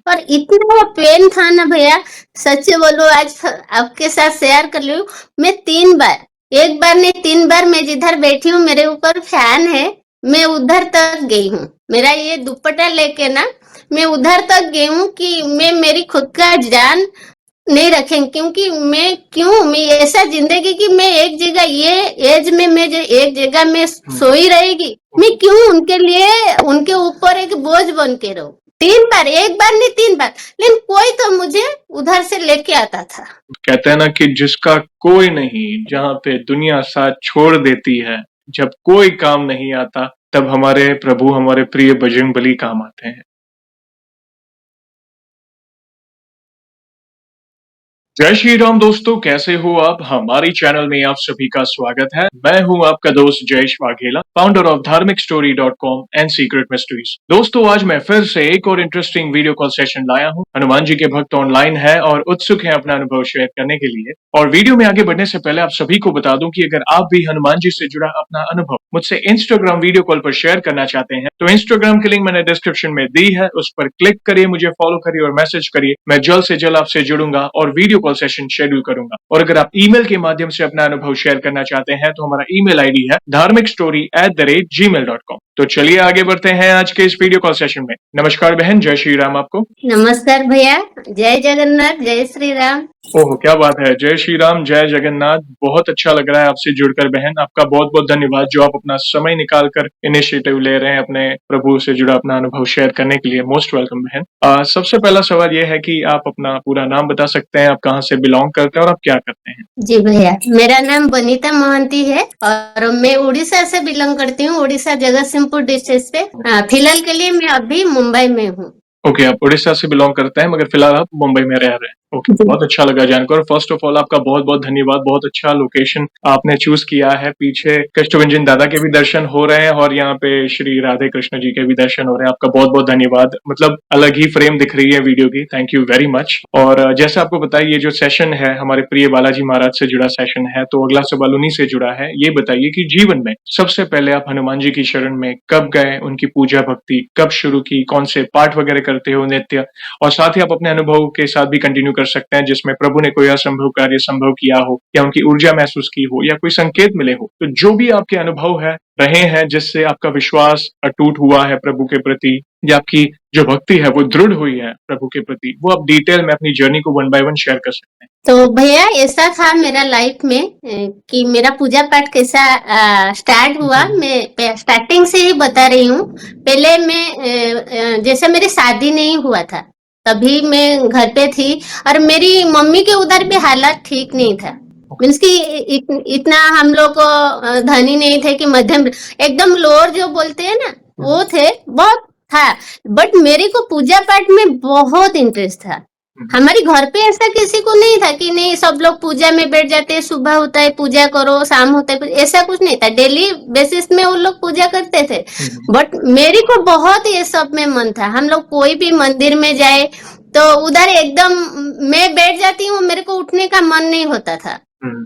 और इतना वो पेन था ना भैया, सच बोलो आज आपके साथ शेयर कर रही हूँ। मैं 3 बार, एक बार नहीं 3 बार मैं जिधर बैठी हूँ मेरे ऊपर फैन है, मैं उधर तक गई हूँ। मेरा ये दुपट्टा लेके ना मैं उधर तक गई हूँ कि मैं मेरी खुद का जान नहीं रखेंगे, क्योंकि मैं ऐसा जिंदगी की मैं एक जगह ये एज में मैं एक जगह में सोई रहेगी, मैं क्यों उनके लिए उनके ऊपर एक बोझ बन के रहूं। 3 बार, एक बार नहीं 3 बार, लेकिन कोई तो मुझे उधर से लेके आता था। कहते हैं ना कि जिसका कोई नहीं, जहाँ पे दुनिया साथ छोड़ देती है, जब कोई काम नहीं आता, तब हमारे प्रभु, हमारे प्रिय बजरंगबली काम आते हैं। जय श्री राम दोस्तों, कैसे हो आप? हमारी चैनल में आप सभी का स्वागत है। मैं हूं आपका दोस्त जयेश वाघेला, फाउंडर ऑफ धार्मिकस्टोरी.com एंड सीक्रेट मिस्ट्रीज। दोस्तों, आज मैं फिर से एक और इंटरेस्टिंग वीडियो कॉल सेशन लाया हूं। हनुमान जी के भक्त ऑनलाइन है और उत्सुक है अपना अनुभव शेयर करने के लिए। और वीडियो में आगे बढ़ने से पहले आप सभी को बता दूं कि अगर आप भी हनुमान जी से जुड़ा अपना अनुभव मुझसे इंस्टाग्राम वीडियो कॉल पर शेयर करना चाहते हैं, तो इंस्टाग्राम की लिंक मैंने डिस्क्रिप्शन में दी है, उस पर क्लिक करिए, मुझे फॉलो करिए और मैसेज करिए। मैं जल्द से जल्द आपसे जुड़ूंगा और वीडियो कॉल सेशन शेड्यूल करूंगा। और अगर आप ईमेल के माध्यम से अपना अनुभव शेयर करना चाहते हैं, तो हमारा ईमेल आईडी है dharmikstory@gmail.com। तो चलिए आगे बढ़ते हैं आज के इस वीडियो कॉल सेशन में। नमस्कार बहन, जय श्री राम आपको। नमस्कार भैया, जय जगन्नाथ, जय श्री राम। ओह, क्या बात है! जय श्री राम, जय जगन्नाथ। बहुत अच्छा लग रहा है आपसे जुड़कर बहन। आपका बहुत-बहुत धन्यवाद जो आप अपना समय निकाल कर इनिशिएटिव ले रहे हैं अपने प्रभु से जुड़ा अपना अनुभव शेयर करने के लिए। मोस्ट वेलकम बहन। सबसे पहला सवाल ये है कि आप अपना पूरा नाम बता सकते हैं, आप कहाँ से बिलॉन्ग करते हैं और आप क्या करते हैं? जी भैया, मेरा नाम बनीता मोहंती है और मैं उड़ीसा से बिलोंग करती हूँ, उड़ीसा जगतसिंहपुर डिस्ट्रिक्ट से। फिलहाल के लिए मैं अभी मुंबई में हूँ। ओके, आप उड़ीसा से बिलॉन्ग करते हैं मगर फिलहाल आप मुंबई में रह रहे हैं। ओके, बहुत अच्छा लगा जानकर। फर्स्ट ऑफ ऑल आपका बहुत-बहुत धन्यवाद। बहुत अच्छा लोकेशन आपने चूज़ किया है। पीछे कष्टभंजन दादा के भी दर्शन हो रहे हैं और यहाँ पे श्री राधे कृष्ण जी के भी दर्शन हो रहे हैं। आपका बहुत-बहुत धन्यवाद। मतलब अलग ही फ्रेम दिख रही है वीडियो की। Thank you very much. और जैसे आपको पता है, ये जो सेशन है हमारे प्रिय बालाजी महाराज से जुड़ा सेशन है, तो अगला सवाल उन्हीं से जुड़ा है। ये बताइए कि जीवन में सबसे पहले आप हनुमान जी की शरण में कब गए? उनकी पूजा भक्ति कब शुरू की? कौन से पाठ वगैरह करते हो, नित्य? और साथ ही आप अपने अनुभव के साथ भी कंटिन्यू कर सकते हैं, जिसमें प्रभु ने कोई असंभव कार्य संभव किया हो या उनकी ऊर्जा महसूस की हो या कोई संकेत मिले हो। तो जो भी आपके अनुभव है रहे हैं, जिससे आपका विश्वास अटूट हुआ है प्रभु के प्रति, या आपकी जो भक्ति है वो दृढ़ हुई है प्रभु के प्रति, वो आप डिटेल में अपनी जर्नी को 1 बाय 1 शेयर कर सकते हैं। तो भैया ऐसा था मेरा लाइफ में कि मेरा पूजा पाठ कैसा स्टार्ट हुआ, मैं स्टार्टिंग से ही बता रही हूँ। पहले मैं जैसे मेरी शादी नहीं हुआ था, तभी मैं घर पे थी और मेरी मम्मी के उधर भी हालात ठीक नहीं था। मीन्स कि इतना हम लोग धनी नहीं थे कि मध्यम, एकदम लोअर जो बोलते हैं ना वो थे, बहुत था। बट मेरे को पूजा पाठ में बहुत इंटरेस्ट था। हमारे घर पे ऐसा किसी को नहीं था कि नहीं सब लोग पूजा में बैठ जाते हैं, सुबह होता है पूजा करो, शाम होता है, ऐसा कुछ नहीं था। डेली बेसिस में वो लोग पूजा करते थे। बट मेरे को बहुत ये सब में मन था। हम लोग कोई भी मंदिर में जाए तो उधर एकदम मैं बैठ जाती हूँ, मेरे को उठने का मन नहीं होता था।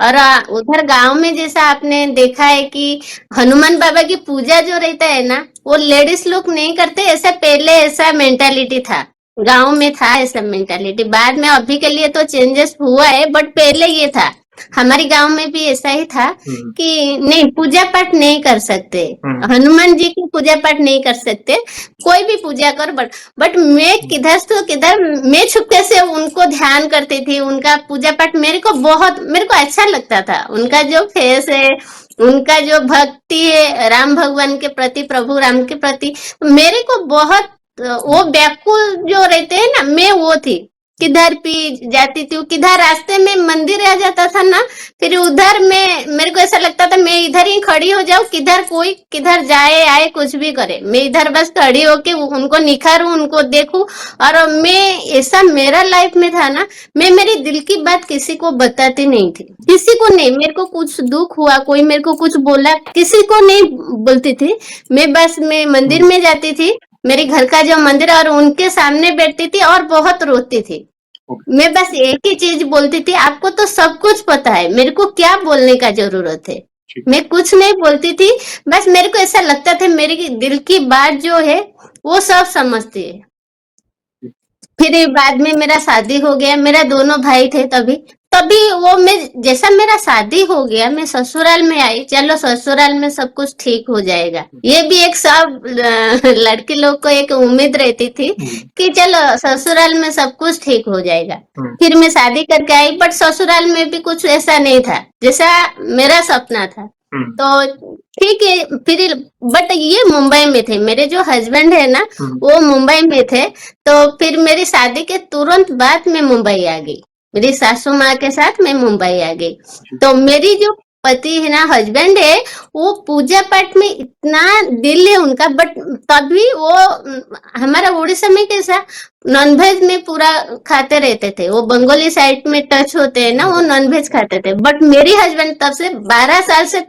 और उधर गांव में जैसा आपने देखा है कि हनुमान बाबा की पूजा जो रहता है ना, वो लेडीज लोग नहीं करते, ऐसा पहले ऐसा मेंटालिटी था, गांव में था ऐसा मेंटालिटी। बाद में अभी के लिए तो चेंजेस हुआ है, बट पहले ये था, हमारे गांव में भी ऐसा ही था कि नहीं पूजा पाठ नहीं कर सकते, हनुमान जी की पूजा पाठ नहीं कर सकते, कोई भी पूजा कर। बट मैं किधर से किधर मैं छुपके से उनको ध्यान करती थी, उनका पूजा पाठ मेरे को अच्छा लगता था। उनका जो फेस है, उनका जो भक्ति है राम भगवान के प्रति, प्रभु राम के प्रति, मेरे को बहुत वो व्याकुल जो रहते हैं ना, मैं वो थी। किधर भी जाती थी, किधर रास्ते में मंदिर आ जाता था ना, फिर उधर मेरे को ऐसा लगता था मैं इधर ही खड़ी हो जाऊं, किधर कोई किधर जाए आए कुछ भी करे, मैं इधर बस खड़ी होके उनको निखारूं, उनको देखूं। और मैं ऐसा मेरा लाइफ में था ना, मैं मेरी दिल की बात किसी को बताती नहीं थी, किसी को नहीं। मेरे को कुछ दुख हुआ, कोई मेरे को कुछ बोला, किसी को नहीं बोलती थी। मैं मंदिर में जाती थी, मेरे घर का जो मंदिर, और उनके सामने बैठती थी और बहुत रोती थी। मैं बस एक ही चीज बोलती थी, आपको तो सब कुछ पता है, मेरे को क्या बोलने का जरूरत है। मैं कुछ नहीं बोलती थी, बस मेरे को ऐसा लगता था मेरी दिल की बात जो है वो सब समझती है। फिर बाद में मेरा शादी हो गया, मेरा दोनों भाई थे तभी तभी वो मैं जैसा मेरा शादी हो गया मैं ससुराल में आई, चलो ससुराल में सब कुछ ठीक हो जाएगा, ये भी एक सब लड़की लोग को एक उम्मीद रहती थी कि चलो ससुराल में सब कुछ ठीक हो जाएगा। फिर मैं शादी करके आई, बट ससुराल में भी कुछ ऐसा नहीं था जैसा मेरा सपना था। तो ठीक है फिर, बट ये मुंबई में थे, मेरे जो हस्बैंड है ना वो मुंबई में थे। तो फिर मेरी शादी के तुरंत बाद मैं मुंबई आ गई, मेरी सासू माँ के साथ मैं मुंबई आ गई। तो मेरी जो पति है ना, हस्बैंड है, वो पूजा पाठ में इतना दिल है उनका, बट तभी वो हमारा उड़ीसा में कैसा नॉनवेज में पूरा खाते रहते थे, वो बंगाली साइड में टच होते हैं ना, वो नॉनवेज खाते थे। बट मेरी हस्बैंड तब से 12 साल से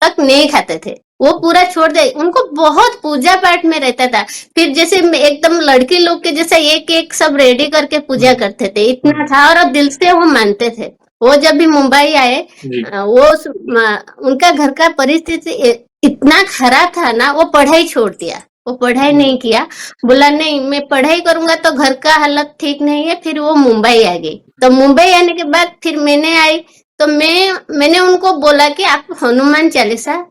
तक नहीं खाते थे, वो पूरा छोड़ दे, उनको बहुत पूजा पाठ में रहता था। फिर जैसे एकदम लड़के लोग के जैसा एक एक सब रेडी करके पूजा करते थे, इतना था, और दिल से वो मानते थे। वो जब भी मुंबई आए, वो उनका घर का परिस्थिति इतना खराब था ना, वो पढ़ाई छोड़ दिया, वो पढ़ाई नहीं किया, बोला नहीं मैं पढ़ाई करूंगा तो घर का हालत ठीक नहीं है। फिर वो मुंबई आ गई। तो मुंबई आने के बाद फिर मैंने आई, तो मैंने उनको बोला कि आप हनुमान चालीसा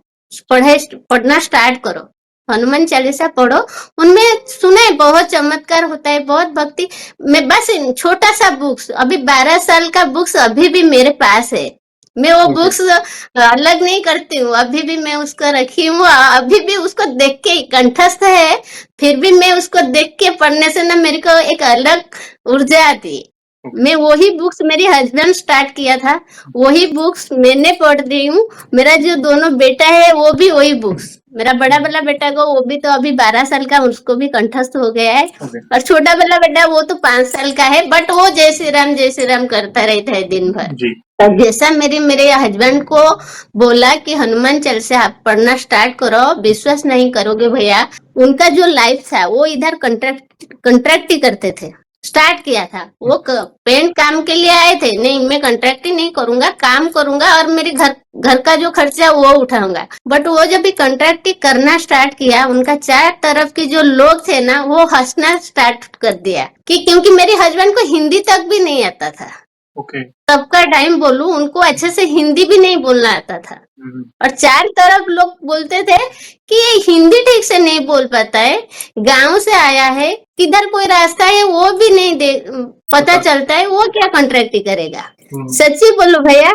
पढ़ना स्टार्ट करो, हनुमान चालीसा पढ़ो, उनमें सुना है बहुत चमत्कार होता है, बहुत भक्ति। मैं बस छोटा सा बुक्स, अभी 12 साल का बुक्स अभी भी मेरे पास है, मैं वो बुक्स अलग नहीं करती हूँ, अभी भी मैं उसको रखी हूँ, अभी भी उसको देख के कंठस्थ है, फिर भी मैं उसको देख के पढ़ने से ना मेरे को एक अलग ऊर्जा आती है। मैं वही बुक्स, मेरी हस्बैंड स्टार्ट किया था, वही बुक्स मैंने पढ़ रही हूँ। मेरा जो दोनों बेटा है वो भी वही बुक्स, मेरा बड़ा वाला बेटा को, वो भी तो अभी 12 साल का, उसको भी कंठस्थ हो गया है। और छोटा वाला बेटा वो तो 5 साल का है, बट वो जय श्री राम करता रहता है दिन भर। जैसा मेरे हस्बैंड को बोला कि हनुमान चालीसा आप पढ़ना स्टार्ट करो, विश्वास नहीं करोगे भैया, उनका जो लाइफ था वो इधर कंट्रैक्ट ही करते थे, स्टार्ट किया था। वो पेंट काम के लिए आए थे, नहीं मैं कंट्रैक्ट ही नहीं करूंगा, काम करूंगा और मेरे घर का जो खर्चा वो उठाऊंगा। बट वो जब भी कंट्रैक्ट करना स्टार्ट किया, उनका चार तरफ के जो लोग थे ना वो हंसना स्टार्ट कर दिया, कि क्योंकि मेरे हस्बैंड को हिंदी तक भी नहीं आता था। तब का टाइम बोलूं, उनको अच्छे से हिंदी भी नहीं बोलना आता था। और चार तरफ लोग बोलते थे कि ये हिंदी ठीक से नहीं बोल पाता है, गांव से आया है, किधर कोई रास्ता है वो भी नहीं पता चलता है, वो क्या कॉन्ट्रैक्ट करेगा। सच्ची बोलो भैया,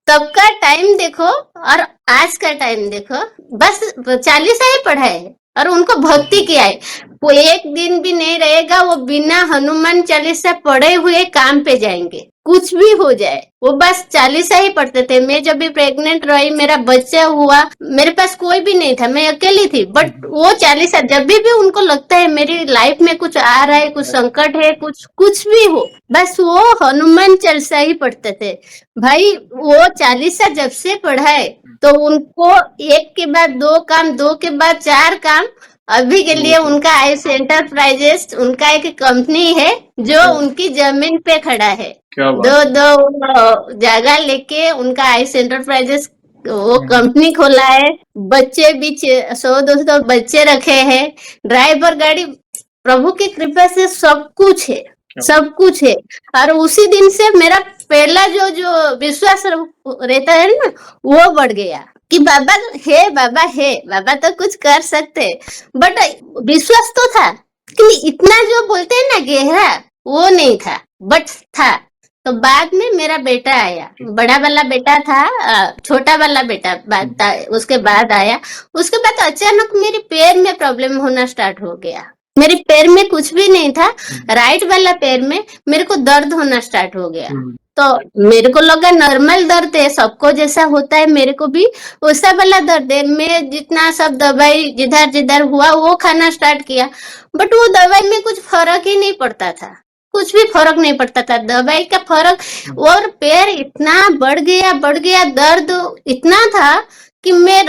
तब का टाइम देखो और आज का टाइम देखो, बस 40 ही पढ़ा है और उनको भक्ति किया है। वो एक दिन भी नहीं रहेगा वो बिना हनुमान चालीसा पढ़े हुए काम पे जाएंगे, कुछ भी हो जाए। वो बस 40 ही पढ़ते थे। मैं जब भी प्रेग्नेंट रही, मेरा बच्चा हुआ, मेरे पास कोई भी नहीं था, मैं अकेली थी, बट वो 40 जब भी उनको लगता है मेरी लाइफ में कुछ आ रहा है, कुछ संकट है, कुछ भी हो, बस वो हनुमान चालीसा ही पढ़ते थे। भाई वो 40 जब से पढ़ाए तो उनको एक के बाद दो काम, दो के बाद चार काम। अभी के लिए उनका आइस एंटरप्राइजेस, उनका एक कंपनी है जो उनकी जमीन पे खड़ा है, दो जगह लेके उनका आइस एंटरप्राइजेस वो कंपनी खोला है। बच्चे भी 100-200 बच्चे रखे हैं, ड्राइवर गाड़ी, प्रभु की कृपा से सब कुछ है, सब कुछ है। और उसी दिन से मेरा पहला जो विश्वास रहता है ना वो बढ़ गया कि बाबा है, बाबा तो कुछ कर सकते। बट विश्वास तो था कि इतना जो बोलते हैं ना गहरा, वो नहीं था, बट था। तो बाद में मेरा बेटा आया, बड़ा वाला बेटा था, छोटा वाला बेटा उसके बाद आया। उसके बाद अचानक मेरे पैर में प्रॉब्लम होना स्टार्ट हो गया। मेरे पैर में कुछ भी नहीं था, राइट वाला पैर में मेरे को दर्द होना स्टार्ट हो गया। तो मेरे को लगा नॉर्मल दर्द है, सबको जैसा होता है मेरे को भी वैसा वाला दर्द है। मैं जितना सब दवाई जिधर जिधर हुआ वो खाना स्टार्ट किया, बट वो दवाई में कुछ फर्क ही नहीं पड़ता था, कुछ भी फर्क नहीं पड़ता था दवाई का फर्क। और पैर इतना बढ़ गया, दर्द इतना था कि मैं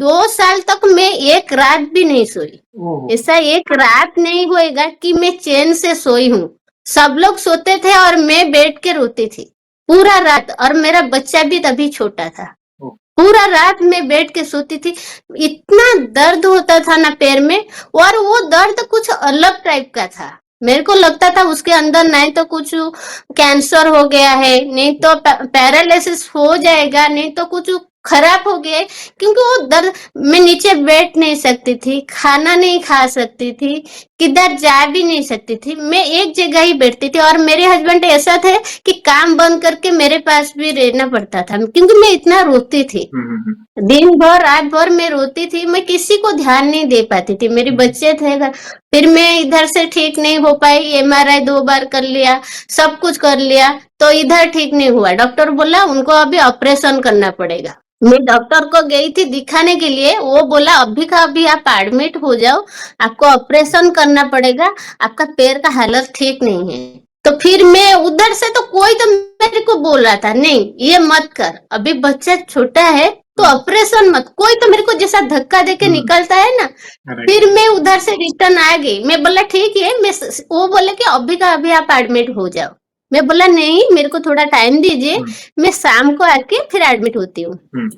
2 साल तक मैं एक रात भी नहीं सोई। ऐसा एक रात नहीं होएगा कि मैं चैन से सोई हूँ। सब लोग सोते थे और मैं बैठ के रोती थी पूरा रात, और मेरा बच्चा भी तभी छोटा था। पूरा रात में बैठ के सोती थी, इतना दर्द होता था ना पैर में, और वो दर्द कुछ अलग टाइप का था। मेरे को लगता था उसके अंदर नहीं तो कुछ कैंसर हो गया है, नहीं तो पैरालिसिस हो जाएगा, नहीं तो कुछ खराब हो गया है। क्योंकि वो दर्द, मैं नीचे बैठ नहीं सकती थी, खाना नहीं खा सकती थी, किधर जा भी नहीं सकती थी, मैं एक जगह ही बैठती थी। और मेरे हस्बैंड ऐसा थे कि काम बंद करके मेरे पास भी रहना पड़ता था, क्योंकि मैं इतना रोती थी। दिन भर रात भर मैं रोती थी, मैं किसी को ध्यान नहीं दे पाती थी, मेरे बच्चे थे घर। फिर मैं इधर से ठीक नहीं हो पाई, एमआरआई 2 बार कर लिया, सब कुछ कर लिया, तो इधर ठीक नहीं हुआ। डॉक्टर बोला उनको अभी ऑपरेशन करना पड़ेगा। मैं डॉक्टर को गई थी दिखाने के लिए, वो बोला अभी का अभी आप एडमिट हो जाओ, आपको ऑपरेशन करना पड़ेगा, आपका पैर का हालत ठीक नहीं है। तो फिर मैं उधर से, तो कोई तो मेरे को बोल रहा था नहीं ये मत कर, अभी बच्चा छोटा है तो ऑपरेशन मत। कोई तो मेरे को जैसा धक्का देके निकलता है ना, फिर मैं उधर से रिटर्न आ गई। मैं बोला ठीक है, मैं वो बोले कि अभी का अभी आप एडमिट हो जाओ। मैं बोला नहीं, मेरे को थोड़ा टाइम दीजिए, मैं शाम को आके फिर एडमिट होती हूँ।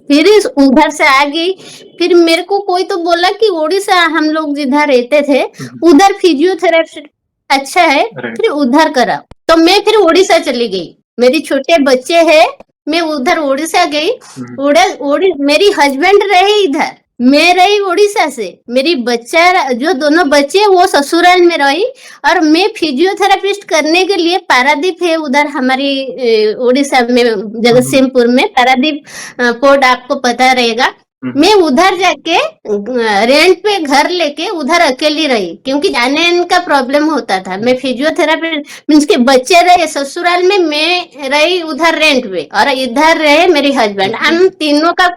फिर उधर से आ गई। फिर मेरे को कोई तो बोला कि उड़ीसा हम लोग जिधर रहते थे उधर फिजियोथेरेपी अच्छा है, फिर उधर कराओ। तो मैं फिर उड़ीसा चली गई, मेरी छोटे बच्चे हैं, मैं उधर उड़ीसा गई। मेरी हस्बैंड रहे इधर, मैं रही उड़ीसा से, मेरी बच्चा जो दोनों बच्चे वो ससुराल में रही। और मैं फिजियोथेरेपिस्ट करने के लिए पारादीप है उधर हमारी उड़ीसा में, जगतसिंहपुर में पारादीप पोर्ट आपको पता रहेगा। मैं उधर जाके रेंट पे घर लेके उधर अकेली रही, क्योंकि जाने का प्रॉब्लम होता था। मैं फिजियोथेरापी मीन्स के बच्चे रहे ससुराल में, मैं रही उधर रेंट पे, और इधर रहे मेरे हस्बैंड। हम तीनों का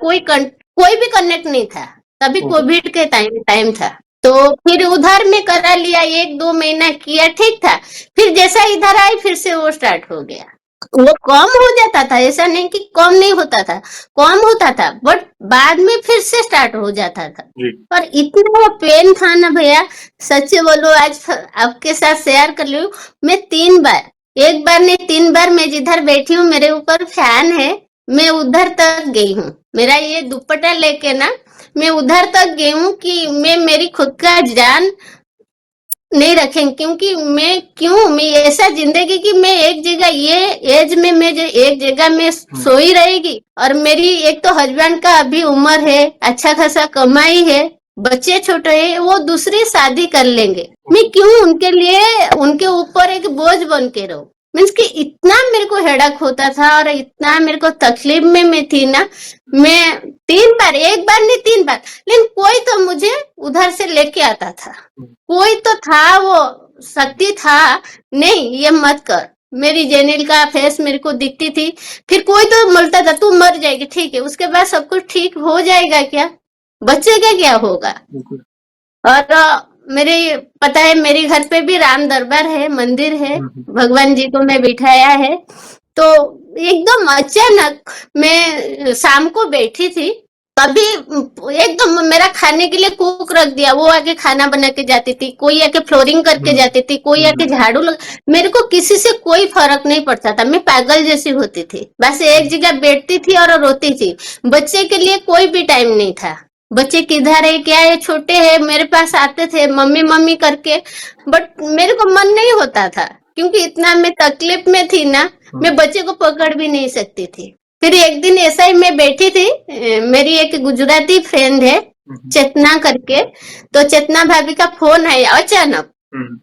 कोई भी कनेक्ट नहीं था, तभी कोविड के टाइम था। तो फिर उधर में करा लिया, 1-2 महीना किया, ठीक था। फिर जैसा इधर आई फिर से वो स्टार्ट हो गया। वो कम हो जाता था, ऐसा नहीं कि कम नहीं होता था, कम होता था, बट बाद में फिर से स्टार्ट हो जाता था। और इतना वो पेन था ना भैया, सच बोलो आज आपके साथ शेयर कर लूं, मैं 3 बार, एक बार नहीं 3 बार, मैं जिधर बैठी हूँ मेरे ऊपर फैन है, मैं उधर तक गई हूँ। मेरा ये दुपट्टा लेके ना मैं उधर तक गई हूँ कि मैं मेरी खुद का जान नहीं रखेंगे, क्योंकि मैं ऐसा जिंदगी की मैं एक जगह ये एज में मैं एक जगह में सोई रहेगी। और मेरी एक तो हस्बैंड का अभी उम्र है, अच्छा खासा कमाई है, बच्चे छोटे हैं, वो दूसरी शादी कर लेंगे, मैं क्यों उनके लिए उनके ऊपर एक बोझ बन के रहूं। मीन्स कि इतना मेरे को हेडक होता था और इतना मेरे को तकलीफ में मैं थी ना। मैं 3 बार, एक बार नहीं 3 बार, लेकिन कोई तो मुझे उधर से लेके आता था, कोई तो था, वो शक्ति था, नहीं ये मत कर। मेरी जेनिल का फेस मेरे को दिखती थी, फिर कोई तो बोलता था तू मर जाएगी, ठीक है उसके बाद सब कुछ ठीक हो जाएगा क्या, बच्चे का क्या होगा। और मेरे पता है मेरे घर पे भी राम दरबार है, मंदिर है, भगवान जी को मैं बिठाया है। तो एकदम अचानक मैं शाम को बैठी थी, तभी एकदम मेरा खाने के लिए कुक रख दिया, वो आके खाना बना के जाती थी, कोई आके फ्लोरिंग करके जाती थी, कोई आके झाड़ू मेरे को किसी से कोई फर्क नहीं पड़ता था, मैं पागल जैसी होती थी, बस एक जगह बैठती थी और रोती थी। बच्चे के लिए कोई भी टाइम नहीं था, बच्चे किधर है क्या है, छोटे हैं, मेरे पास आते थे मम्मी मम्मी करके, बट मेरे को मन नहीं होता था, क्योंकि इतना मैं तकलीफ में थी ना, मैं बच्चे को पकड़ भी नहीं सकती थी। फिर एक दिन ऐसा ही मैं बैठी थी, मेरी एक गुजराती फ्रेंड है चेतना करके, तो चेतना भाभी का फोन आया अचानक,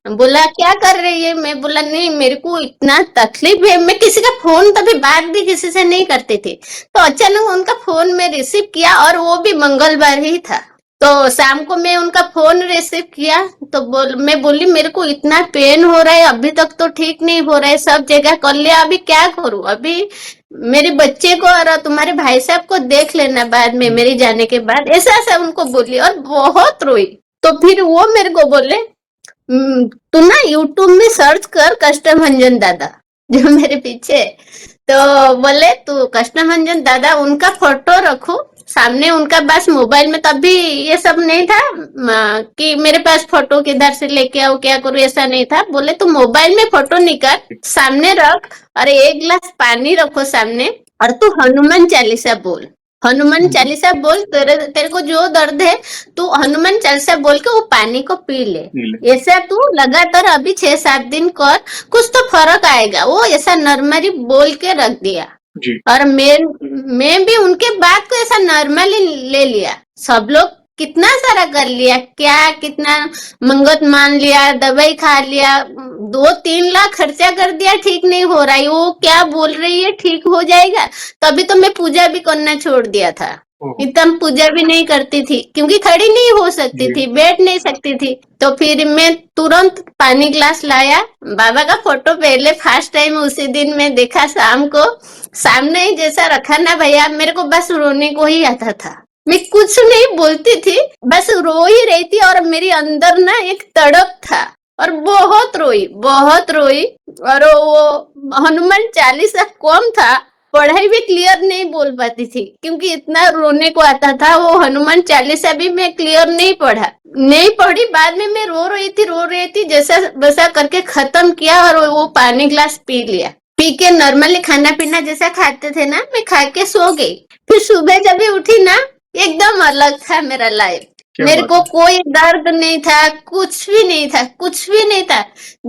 बोला क्या कर रही है, मैं बोला नहीं मेरे को इतना तकलीफ है, मैं किसी का फोन तभी बात भी किसी से नहीं करती थी। तो अचानक उनका फोन मैं रिसीव किया, और वो भी मंगलवार ही था। तो शाम को मैं उनका फोन रिसीव किया, तो मैं बोली मेरे को इतना पेन हो रहा है, अभी तक तो ठीक नहीं हो रहा है, सब जगह कर लिया, अभी क्या करूं, अभी मेरे बच्चे को और तुम्हारे भाई साहब को देख लेना बाद में, मेरे जाने के बाद, ऐसा ऐसा उनको बोली, और बहुत रोई। तो फिर वो मेरे को बोले तू ना यूट्यूब में सर्च कर कष्टभंजन दादा, जो मेरे पीछे, तो बोले तू कष्टभंजन दादा, उनका फोटो रखो सामने, उनका बस मोबाइल में, तभी ये सब नहीं था कि मेरे पास फोटो किधर से लेके आओ क्या करूं, ऐसा नहीं था। बोले तू मोबाइल में फोटो निकाल सामने रख, और 1 गिलास पानी रखो सामने, और तू हनुमान चालीसा बोल, हनुमान चालीसा बोल, तेरे तेरे को जो दर्द है तू हनुमान चालीसा बोल के वो पानी को पी ले। पी ले। ऐसा तू लगातार अभी 6-7 दिन कर, कुछ तो फर्क आएगा। वो ऐसा नॉर्मली बोल के रख दिया। जी। और मैं भी उनके बात को ऐसा नॉर्मली ले लिया। सब लोग कितना सारा कर लिया, क्या कितना मंगत मान लिया, दवाई खा लिया, 2-3 लाख खर्चा कर दिया, ठीक नहीं हो रहा है। वो क्या बोल रही है ठीक हो जाएगा। तभी तो मैं पूजा भी करना छोड़ दिया था। ओहो। इतना पूजा भी नहीं करती थी क्योंकि खड़ी नहीं हो सकती जी। थी, बैठ नहीं सकती थी। तो फिर मैं तुरंत पानी ग्लास लाया, बाबा का फोटो पहले फर्स्ट टाइम उसी दिन मैं देखा शाम को, सामने ही जैसा रखा ना भैया, मेरे को बस रोने को ही आता था। मैं कुछ नहीं बोलती थी, बस रो ही रही थी। और मेरे अंदर ना एक तड़प था और बहुत रोई, बहुत रोई। और वो हनुमान चालीसा कम था, पढ़ाई भी क्लियर नहीं बोल पाती थी क्योंकि इतना रोने को आता था। वो हनुमान चालीसा भी मैं क्लियर नहीं पढ़ी। बाद में मैं रो रही थी, जैसा वैसा करके खत्म किया और वो पानी ग्लास पी लिया। पी के नॉर्मली खाना पीना जैसा खाते थे ना, मैं खा के सो गई। फिर सुबह जब भी उठी ना, एकदम अलग था मेरा लाइफ। मेरे को कोई दर्द नहीं था, कुछ भी नहीं था, कुछ भी नहीं था।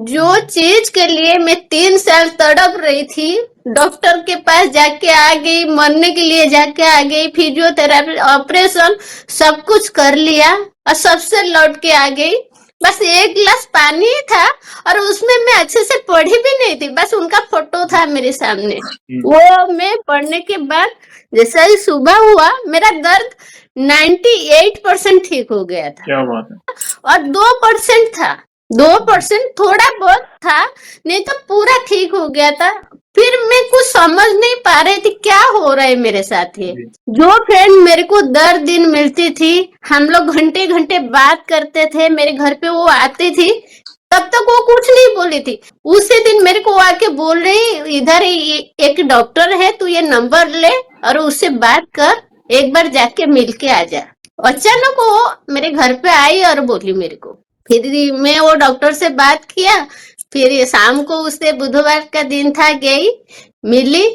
जो चीज के लिए मैं 3 साल तड़प रही थी, डॉक्टर के पास जाके आ गई, मरने के लिए जाके आ गई, फिजियोथेरेपी, ऑपरेशन सब कुछ कर लिया और सबसे लौट के आ गई। बस 1 गिलास पानी था और उसमें मैं अच्छे से पढ़ी भी नहीं थी, बस उनका फोटो था मेरे सामने। वो मैं पढ़ने के बाद जैसा ही सुबह हुआ, मेरा दर्द 98% ठीक हो गया था। क्या बात है। और 2% था, 2% थोड़ा बहुत था, नहीं तो पूरा ठीक हो गया था। फिर मैं कुछ समझ नहीं पा रही थी क्या हो रहा है मेरे साथ। ये जो फ्रेंड मेरे को 10 दिन मिलती थी, हम लोग घंटे घंटे बात करते थे, मेरे घर पे वो आती थी, तब तक वो कुछ नहीं बोली थी। उसी दिन मेरे को आके बोल रही, इधर एक डॉक्टर है, तू ये नंबर ले और उससे बात कर, एक बार जाके मिल के आ जा। अचानक वो मेरे घर पे आई और बोली मेरे को। फिर मैं वो डॉक्टर से बात किया, फिर ये शाम को उससे बुधवार का दिन था, गई मिली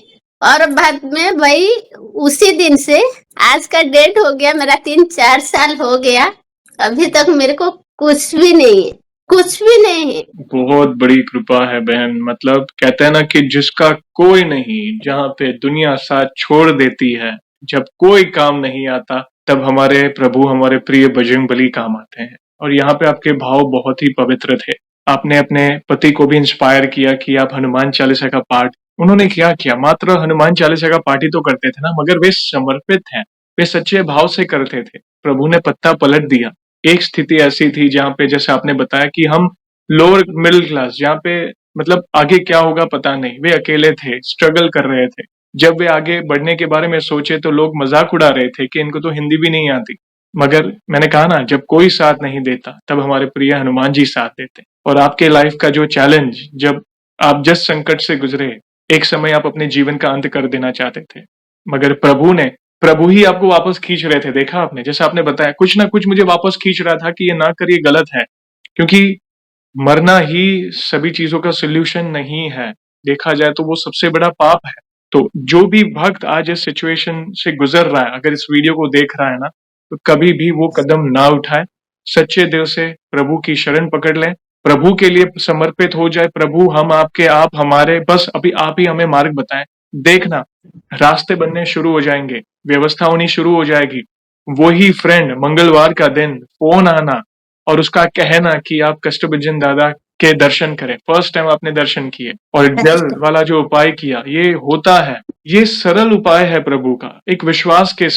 और बाद में वही उसी दिन से आज का डेट हो गया मेरा 3-4 साल हो गया, अभी तक मेरे को कुछ भी नहीं है, कुछ भी नहीं है। बहुत बड़ी कृपा है बहन। मतलब कहते हैं ना कि जिसका कोई नहीं, जहाँ पे दुनिया साथ छोड़ देती है, जब कोई काम नहीं आता, तब हमारे प्रभु, हमारे प्रिय बजरंगबली काम आते हैं। और यहाँ पे आपके भाव बहुत ही पवित्र थे। आपने अपने पति को भी इंस्पायर किया कि आप हनुमान चालीसा का पाठ, उन्होंने क्या किया, मात्र हनुमान चालीसा का पाठ ही तो करते थे ना, मगर वे समर्पित हैं, वे सच्चे भाव से करते थे। प्रभु ने पत्ता पलट दिया। एक स्थिति ऐसी थी जहाँ पे, जैसे आपने बताया कि हम लोअर मिडिल क्लास, जहाँ पे मतलब आगे क्या होगा पता नहीं, वे अकेले थे, स्ट्रगल कर रहे थे। जब वे आगे बढ़ने के बारे में सोचे तो लोग मजाक उड़ा रहे थे कि इनको तो हिंदी भी नहीं आती। मगर मैंने कहा ना, जब कोई साथ नहीं देता तब हमारे प्रिय हनुमान जी साथ देते। और आपके लाइफ का जो चैलेंज, जब आप जिस संकट से गुजरे, एक समय आप अपने जीवन का अंत कर देना चाहते थे, मगर प्रभु ही आपको वापस खींच रहे थे। देखा आपने, जैसे आपने बताया, कुछ ना कुछ मुझे वापस खींच रहा था कि ये ना करिए, गलत है, क्योंकि मरना ही सभी चीजों का सोल्यूशन नहीं है। देखा जाए तो वो सबसे बड़ा पाप है। तो जो भी भक्त आज इस सिचुएशन से गुजर रहा है, अगर इस वीडियो को देख रहा है ना, तो कभी भी वो कदम ना उठाए। सच्चे दिल से प्रभु की शरण पकड़ लें, प्रभु के लिए समर्पित हो जाए। प्रभु हम आपके, आप हमारे, बस अभी आप ही हमें मार्ग बताएं। देखना, रास्ते बनने शुरू हो जाएंगे, व्यवस्था होनी शुरू हो जाएगी। वही फ्रेंड मंगलवार का दिन फोन आना और उसका कहना कि आप कष्टभंजन दादा के दर्शन करें। फर्स्ट टाइम आपने दर्शन किए और जल वाला जो उपाय किया, ये होता है, ये सरल उपाय है प्रभु का, एक विश्वास के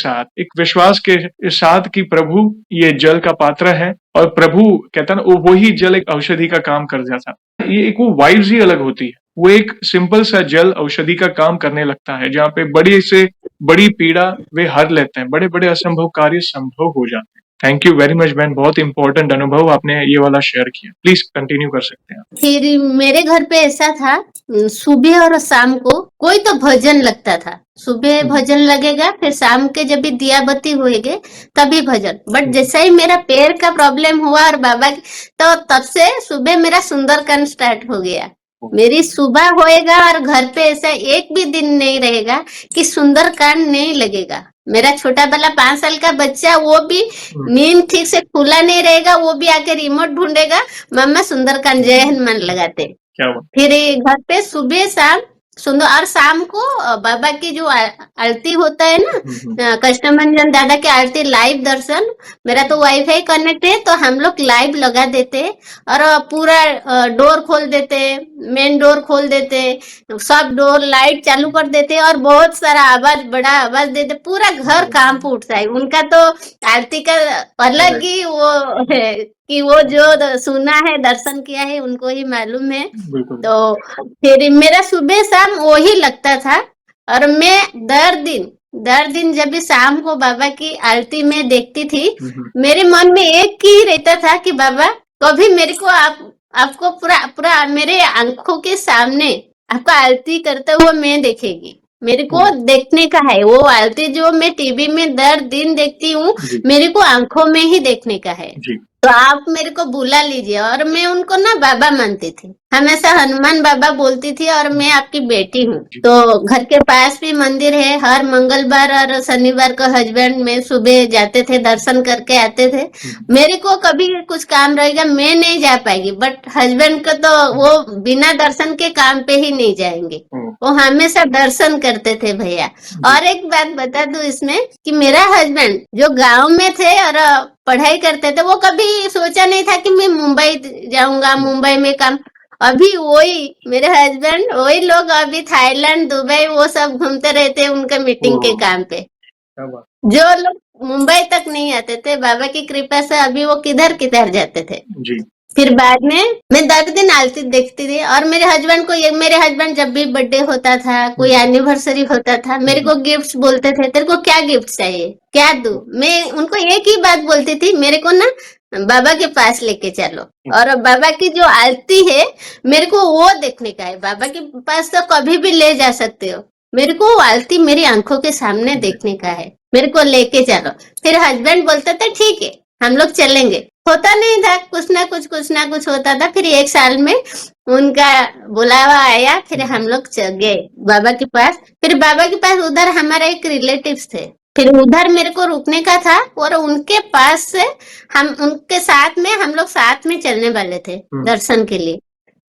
साथ कि प्रभु ये जल का पात्र है। और प्रभु कहता ना, वही जल एक औषधि का काम कर जाता। ये एक वो वाइब्स ही अलग होती है। वो एक सिंपल सा जल औषधि का काम करने लगता है, जहाँ पे बड़ी से बड़ी पीड़ा वे हर लेते हैं, बड़े बड़े असंभव कार्य संभव हो जाते हैं। थैंक यू वेरी मच बहन, बहुत इंपॉर्टेंट अनुभव आपने ये वाला शेयर किया। प्लीज कंटिन्यू कर सकते हैं। फिर मेरे घर पे ऐसा था, सुबह और शाम को कोई तो भजन लगता था। सुबह भजन लगेगा, फिर शाम के जब भी दिया बत्ती होएगे तभी भजन। बट जैसा ही मेरा पैर का प्रॉब्लम हुआ और बाबा, तो तब से सुबह मेरा सुंदरकांड स्टार्ट हो गया। मेरी सुबह होएगा और घर पे ऐसा एक भी दिन नहीं रहेगा कि सुंदरकांड नहीं लगेगा। मेरा छोटा वाला 5 साल का बच्चा, वो भी हम्म, नींद ठीक से खुला नहीं रहेगा, वो भी आके रिमोट ढूंढेगा, मम्मा सुंदरकांड जय हनुमान लगाते। क्या बात। फिर ये घर पे सुबह शाम सुंदर, और शाम को बाबा की जो आरती होता है ना, कृष्णमंजन दादा की आरती लाइव दर्शन। मेरा तो वाईफाई कनेक्ट है, तो हम लोग लाइव लगा देते हैं, और पूरा डोर खोल देते, मेन डोर खोल देते, सब डोर लाइट चालू कर देते, और बहुत सारा आवाज, बड़ा आवाज देते, पूरा घर काम पे उठता है। उनका तो आरती का अलग ही वो है, कि वो जो सुना है, दर्शन किया है, उनको ही मालूम है। बिल्कुल। तो फिर मेरा सुबह शाम वही लगता था, और मैं दर दिन जब भी शाम को बाबा की आरती में देखती थी, मेरे मन में एक ही रहता था कि बाबा कभी मेरे को आपको पूरा पूरा मेरे आंखों के सामने आपका आरती करते हुए मैं देखेगी, मेरे को देखने का है। वो आरती जो मैं टीवी में दर दिन देखती हूँ, जी मेरे को आंखों में ही देखने का है। जी तो आप मेरे को बुला लीजिए। और मैं उनको ना बाबा मानती थी, हमेशा हनुमान बाबा बोलती थी, और मैं आपकी बेटी हूँ। जी तो घर के पास भी मंदिर है, हर मंगलवार और शनिवार को हस्बैंड में सुबह जाते थे, दर्शन करके आते थे। मेरे को कभी कुछ काम रहेगा, मैं नहीं जा पाएगी, बट हस्बैंड को तो वो बिना दर्शन के काम पे ही नहीं जाएंगे, वो हमेशा दर्शन करते थे भैया। और एक बात बता दूं इसमें, कि मेरा हस्बैंड जो गांव में थे और पढ़ाई करते थे, वो कभी सोचा नहीं था कि मैं मुंबई जाऊंगा, मुंबई में काम। अभी वही मेरे हस्बैंड, वही लोग अभी थाईलैंड, दुबई वो सब घूमते रहते हैं उनके मीटिंग के काम पे। क्या बात। जो लोग मुंबई तक नहीं आते थे, बाबा की कृपा से अभी वो किधर किधर जाते थे। जी फिर बाद में मैं 10 दिन आरती देखती थी, और मेरे हस्बैंड को, ये मेरे हस्बैंड जब भी बर्थडे होता था, कोई एनिवर्सरी होता था, मेरे को गिफ्ट्स बोलते थे, तेरे को क्या गिफ्ट चाहिए, क्या दूं। मैं उनको एक ही बात बोलती थी, मेरे को ना बाबा के पास लेके चलो, और बाबा की जो आरती है मेरे को वो देखने का है। बाबा के पास तो कभी भी ले जा सकते हो, मेरे को वो आरती मेरी आंखों के सामने देखने का है, मेरे को लेके चलो। फिर हस्बैंड बोलते थे ठीक है हम लोग चलेंगे। होता नहीं था, कुछ ना कुछ होता था। फिर 1 साल में उनका बुलावा आया, फिर हम लोग गए बाबा के पास। फिर बाबा के पास उधर हमारा एक रिलेटिव्स थे, फिर उधर मेरे को रुकने का था, और उनके पास से हम उनके साथ में हम लोग साथ में चलने वाले थे दर्शन के लिए।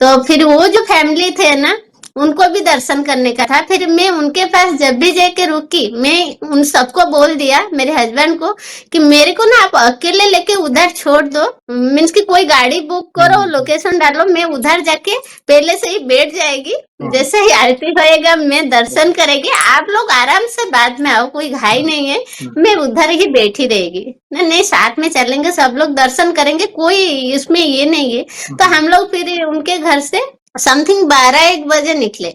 तो फिर वो जो फैमिली थे ना, उनको भी दर्शन करने का था। फिर मैं उनके पास जब भी जाके रुकी, मैं उन सबको बोल दिया, मेरे हस्बैंड को, कि मेरे को ना आप अकेले लेके उधर छोड़ दो, मीन्स कि कोई गाड़ी बुक करो, लोकेशन डालो, मैं उधर जाके पहले से ही बैठ जाएगी, जैसे ही आरती होएगा मैं दर्शन करेगी, आप लोग आराम से बाद में आओ, कोई घाई नहीं है, मैं उधर ही बैठी रहेगी। नहीं, साथ में चलेंगे, सब लोग दर्शन करेंगे, कोई इसमें ये नहीं है। तो हम लोग फिर उनके घर से समथिंग 12-1 बजे निकले।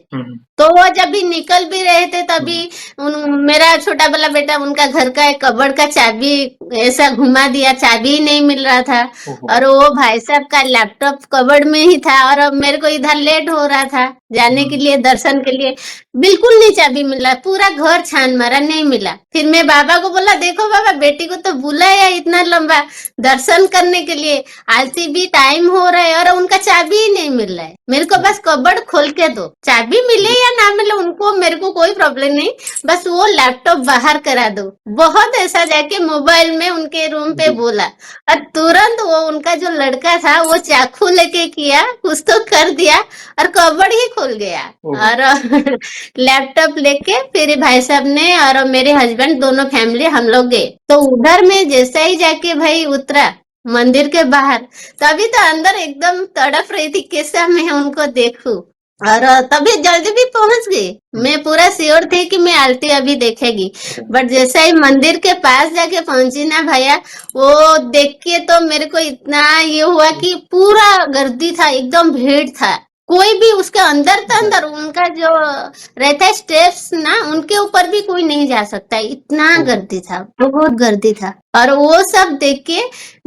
तो वो जब भी निकल भी रहे थे, तभी मेरा छोटा वाला बेटा, उनका घर का एक कबर्ड का चाबी ऐसा घुमा दिया, चाबी ही नहीं मिल रहा था, और वो भाई साहब का लैपटॉप कबर्ड में ही था, और अब मेरे को इधर लेट हो रहा था जाने के लिए, दर्शन के लिए, बिल्कुल नहीं चाबी मिला, पूरा घर छान मारा, नहीं मिला। फिर मैं बाबा को बोला, देखो बाबा, बेटी को तो बुलाया इतना लंबा दर्शन करने के लिए, आरती भी टाइम हो रहा है, और उनका चाबी ही नहीं मिल रहा है, मेरे को बस कबर्ड खोल के दो, चाबी मिले या ना मिले उनको, मेरे को कोई प्रॉब्लम नहीं, बस वो लैपटॉप बाहर करा दो। बहुत ऐसा जाके मोबाइल में उनके रूम पे बोला, और तुरंत वो उनका जो लड़का था वो चाकू लेके किया, कुछ तो कर दिया, और कबर्ड ही खुल गया। और लैपटॉप लेके फिर भाई साहब ने और मेरे हस्बैंड दोनों फैमिली हम लोग गए। तो उधर में जैसा ही जाके भाई उतरा मंदिर के बाहर, तभी तो अंदर एकदम तड़प रही थी कैसे मैं उनको देखूं, और तभी जल्दी भी पहुंच गई। मैं पूरा श्योर थी कि मैं आरती अभी देखेगी, बट जैसे ही मंदिर के पास जाके पहुंची ना भैया, वो देख के तो मेरे को इतना ये हुआ कि पूरा गर्दी था, एकदम भीड़ था, कोई भी उसके अंदर तो अंदर उनका जो रहता है स्टेप्स ना, उनके ऊपर भी कोई नहीं जा सकता, इतना गर्दी था, बहुत गर्दी था। और वो सब देख के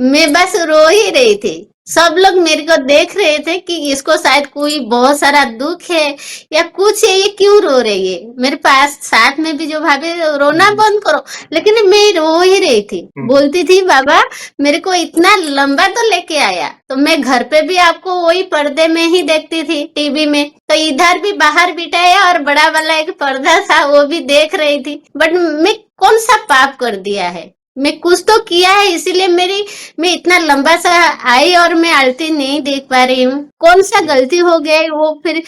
मैं बस रो ही रही थी। सब लोग मेरे को देख रहे थे कि इसको शायद कोई बहुत सारा दुख है या कुछ है, ये क्यों रो रही है। मेरे पास साथ में भी जो भाभी, रोना बंद करो, लेकिन मैं रो ही रही थी, बोलती थी बाबा मेरे को इतना लंबा तो लेके आया, तो मैं घर पे भी आपको वही पर्दे में ही देखती थी टीवी में, तो इधर भी बाहर बिठाया, और बड़ा वाला एक पर्दा था वो भी देख रही थी, बट मैं कौन सा पाप कर दिया है? मैं कुछ तो किया है, इसीलिए मैं इतना लंबा सा आई और मैं आरती नहीं देख पा रही हूँ। कौन सा गलती हो गया है वो? फिर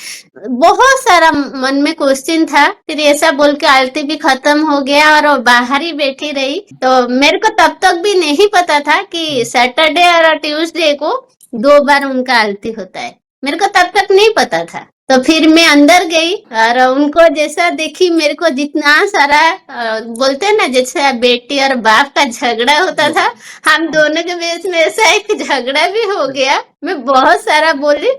बहुत सारा मन में क्वेश्चन था। फिर ऐसा बोल के आरती भी खत्म हो गया और वो बाहर ही बैठी रही। तो मेरे को तब तक भी नहीं पता था कि सैटरडे और ट्यूसडे को 2 बार उनका आरती होता है। मेरे को तब तक नहीं पता था। तो फिर मैं अंदर गई और उनको जैसा देखी, मेरे को जितना सारा बोलते हैं ना, जैसे बेटी और बाप का झगड़ा होता था, हम दोनों के बीच में ऐसा एक झगड़ा भी हो गया। मैं बहुत सारा बोली